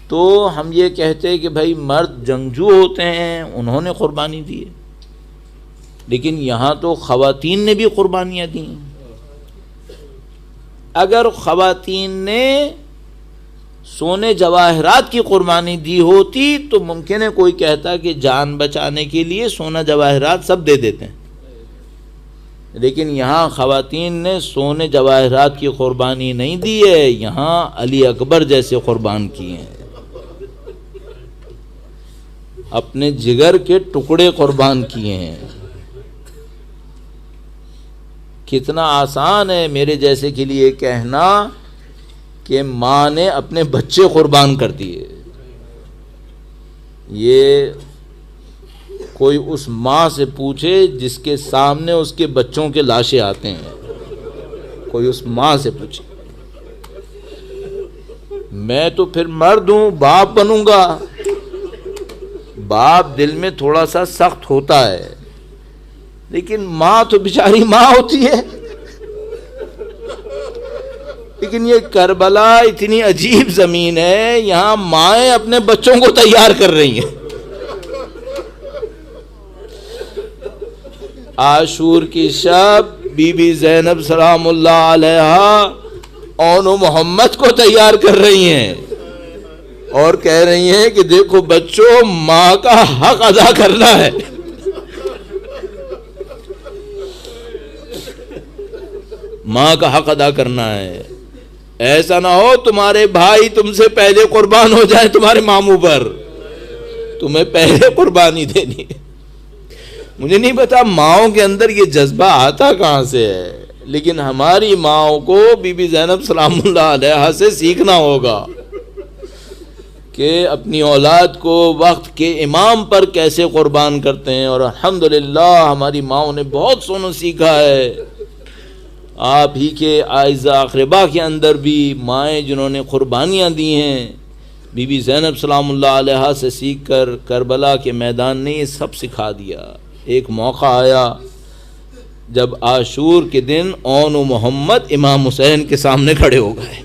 تو ہم یہ کہتے کہ بھائی مرد جنگجو ہوتے ہیں، انہوں نے قربانی دی ہے، لیکن یہاں تو خواتین نے بھی قربانیاں دی ہیں۔ اگر خواتین نے سونے جواہرات کی قربانی دی ہوتی تو ممکن ہے کوئی کہتا کہ جان بچانے کے لیے سونا جواہرات سب دے دیتے ہیں، لیکن یہاں خواتین نے سونے جواہرات کی قربانی نہیں دی ہے، یہاں علی اکبر جیسے قربان کیے ہیں، اپنے جگر کے ٹکڑے قربان کیے ہیں۔ کتنا آسان ہے میرے جیسے کے لیے کہنا کہ ماں نے اپنے بچے قربان کر دیے، یہ کوئی اس ماں سے پوچھے جس کے سامنے اس کے بچوں کے لاشیں آتے ہیں، کوئی اس ماں سے پوچھے۔ میں تو پھر مرد ہوں، باپ بنوں گا، باپ دل میں تھوڑا سا سخت ہوتا ہے، لیکن ماں تو بیچاری ماں ہوتی ہے۔ لیکن یہ کربلا اتنی عجیب زمین ہے، یہاں مائیں اپنے بچوں کو تیار کر رہی ہیں۔ عاشور کی شب بی بی زینب سلام اللہ علیہا اون و محمد کو تیار کر رہی ہیں اور کہہ رہی ہیں کہ دیکھو بچوں، ماں کا حق ادا کرنا ہے۔ ماں کا حق ادا کرنا ہے، ایسا نہ ہو تمہارے بھائی تم سے پہلے قربان ہو جائیں تمہارے ماموں پر، تمہیں پہلے قربانی دینی ہے۔ مجھے نہیں پتا ماؤں کے اندر یہ جذبہ آتا کہاں سے ہے، لیکن ہماری ماؤں کو بی بی زینب سلام اللہ علیہا سے سیکھنا ہوگا کہ اپنی اولاد کو وقت کے امام پر کیسے قربان کرتے ہیں، اور الحمدللہ ہماری ماؤں نے بہت سونا سیکھا ہے۔ آپ ہی کے اعزاء اقربا کے اندر بھی مائیں جنہوں نے قربانیاں دی ہیں، بی بی زینب سلام اللہ علیہا سے سیکھ کر کربلا کے میدان نے یہ سب سکھا دیا۔ ایک موقع آیا جب عاشور کے دن اون و محمد امام حسین کے سامنے کھڑے ہو گئے،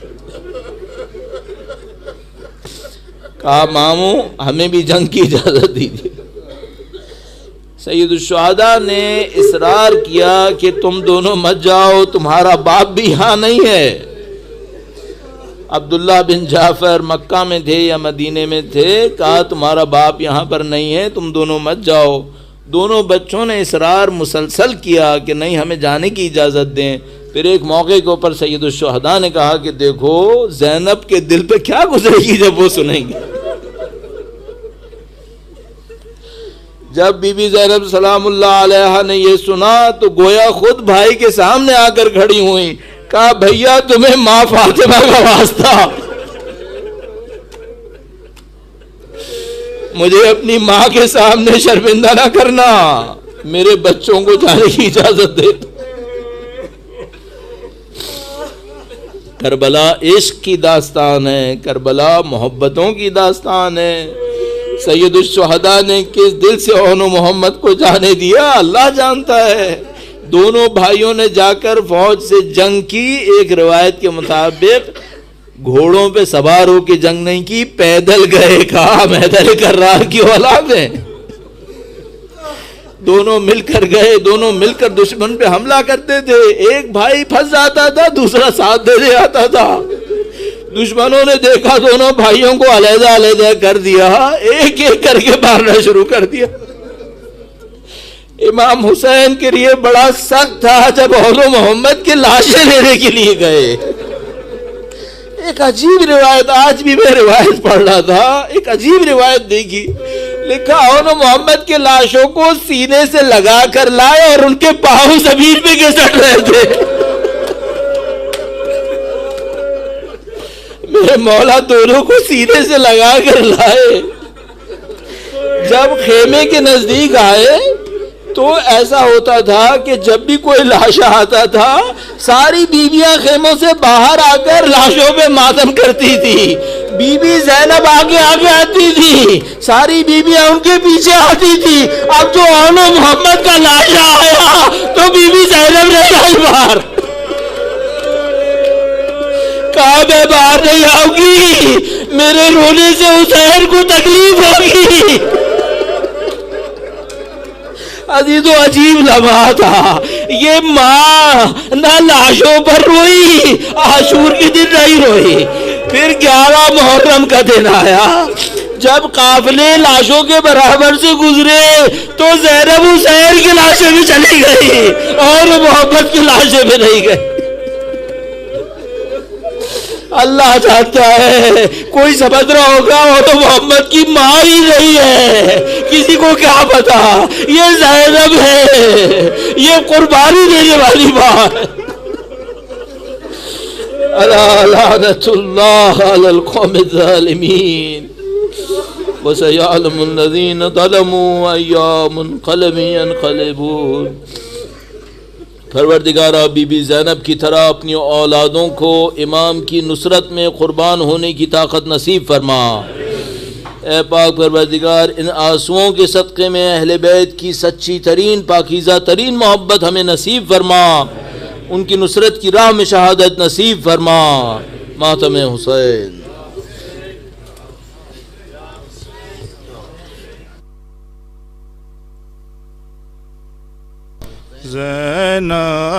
کہا ماموں ہمیں بھی جنگ کی اجازت دیجیے۔ سید الشہداء نے اصرار کیا کہ تم دونوں مت جاؤ، تمہارا باپ بھی یہاں نہیں ہے۔ عبداللہ بن جعفر مکہ میں تھے یا مدینے میں تھے، کہا تمہارا باپ یہاں پر نہیں ہے، تم دونوں مت جاؤ۔ دونوں بچوں نے اصرار مسلسل کیا کہ نہیں ہمیں جانے کی اجازت دیں۔ پھر ایک موقع کے اوپر سید الشہداء نے کہا کہ دیکھو زینب کے دل پہ کیا گزرے گی جب وہ سنیں گے۔ جب بی بی زینب سلام اللہ علیہا نے یہ سنا تو گویا خود بھائی کے سامنے آ کر کھڑی ہوئی، کہا بھیا تمہیں ماں فاطمہ کا واسطہ، مجھے اپنی ماں کے سامنے شرمندہ نہ کرنا، میرے بچوں کو جانے کی اجازت دے۔ کربلا عشق کی داستان ہے، کربلا محبتوں کی داستان ہے۔ سید الشہداء نے کس دل سے اون و محمد کو جانے دیا اللہ جانتا ہے۔ دونوں بھائیوں نے جا کر فوج سے جنگ کی، ایک روایت کے مطابق گھوڑوں پہ سوار ہو کے جنگ نہیں کی، پیدل گئے، کہا میدان کرار کی اولاد ہیں۔ دونوں مل کر گئے، دونوں مل کر دشمن پہ حملہ کرتے تھے، ایک بھائی پھنس جاتا تھا دوسرا ساتھ دے آتا تھا۔ دشمنوں نے دیکھا دونوں بھائیوں کو علیحدہ علیحدہ کر دیا، ایک ایک کر کے مارنا شروع کر دیا۔ امام حسین کے لیے بڑا سخت تھا جب اون و محمد کی لاشیں لینے کے لیے گئے، ایک عجیب روایت، آج بھی میں روایت پڑھ رہا تھا، ایک عجیب روایت دیکھی، لکھا انہوں محمد کے لاشوں کو سینے سے لگا کر لائے اور ان کے پاؤں زمین پہ گھسٹ رہے تھے۔ میرے مولا دونوں کو سینے سے لگا کر لائے۔ جب خیمے کے نزدیک آئے تو ایسا ہوتا تھا کہ جب بھی کوئی لاشا آتا تھا ساری بیویاں خیموں سے باہر آ کر لاشوں پہ ماتم کرتی تھی۔ بی بی زینب آگے آگے آتی تھی، ساری بیویاں ان کے پیچھے آتی تھی۔ اب جو آنو محمد کا لاشا آیا تو بی بی زینب نے آئی باہر، کہا میں باہر نہیں آؤں گی، میرے رونے سے حسین کو تکلیف ہوگی۔ عزیز و عجیب لمحہ تھا یہ، ماں نہ لاشوں پر روئی، عاشور کے دن نہیں روئی۔ پھر 11 محرم کا دن آیا، جب قافلے لاشوں کے برابر سے گزرے تو زینب حسین کی لاشیں بھی چلی گئی اور محمد کی لاشیں بھی نہیں گئی۔ اللہ جانتا ہے، کوئی سمجھ رہا ہوگا وہ تو محمد کی ماں ہی نہیں ہے، کسی کو کیا پتا یہ زینب ہے، یہ قربانی دینے والی ماں ہے۔ الا لعنت اللہ علی القوم الظالمین وسيعلم الذين ظلموا أي منقلب ينقلبون۔ پروردگارہ بی بی زینب کی طرح اپنی اولادوں کو امام کی نصرت میں قربان ہونے کی طاقت نصیب فرما۔ اے پاک پروردگار، ان آنسوؤں کے صدقے میں اہل بیت کی سچی ترین پاکیزہ ترین محبت ہمیں نصیب فرما، ان کی نصرت کی راہ میں شہادت نصیب فرما۔ ماتم حسین۔ زینب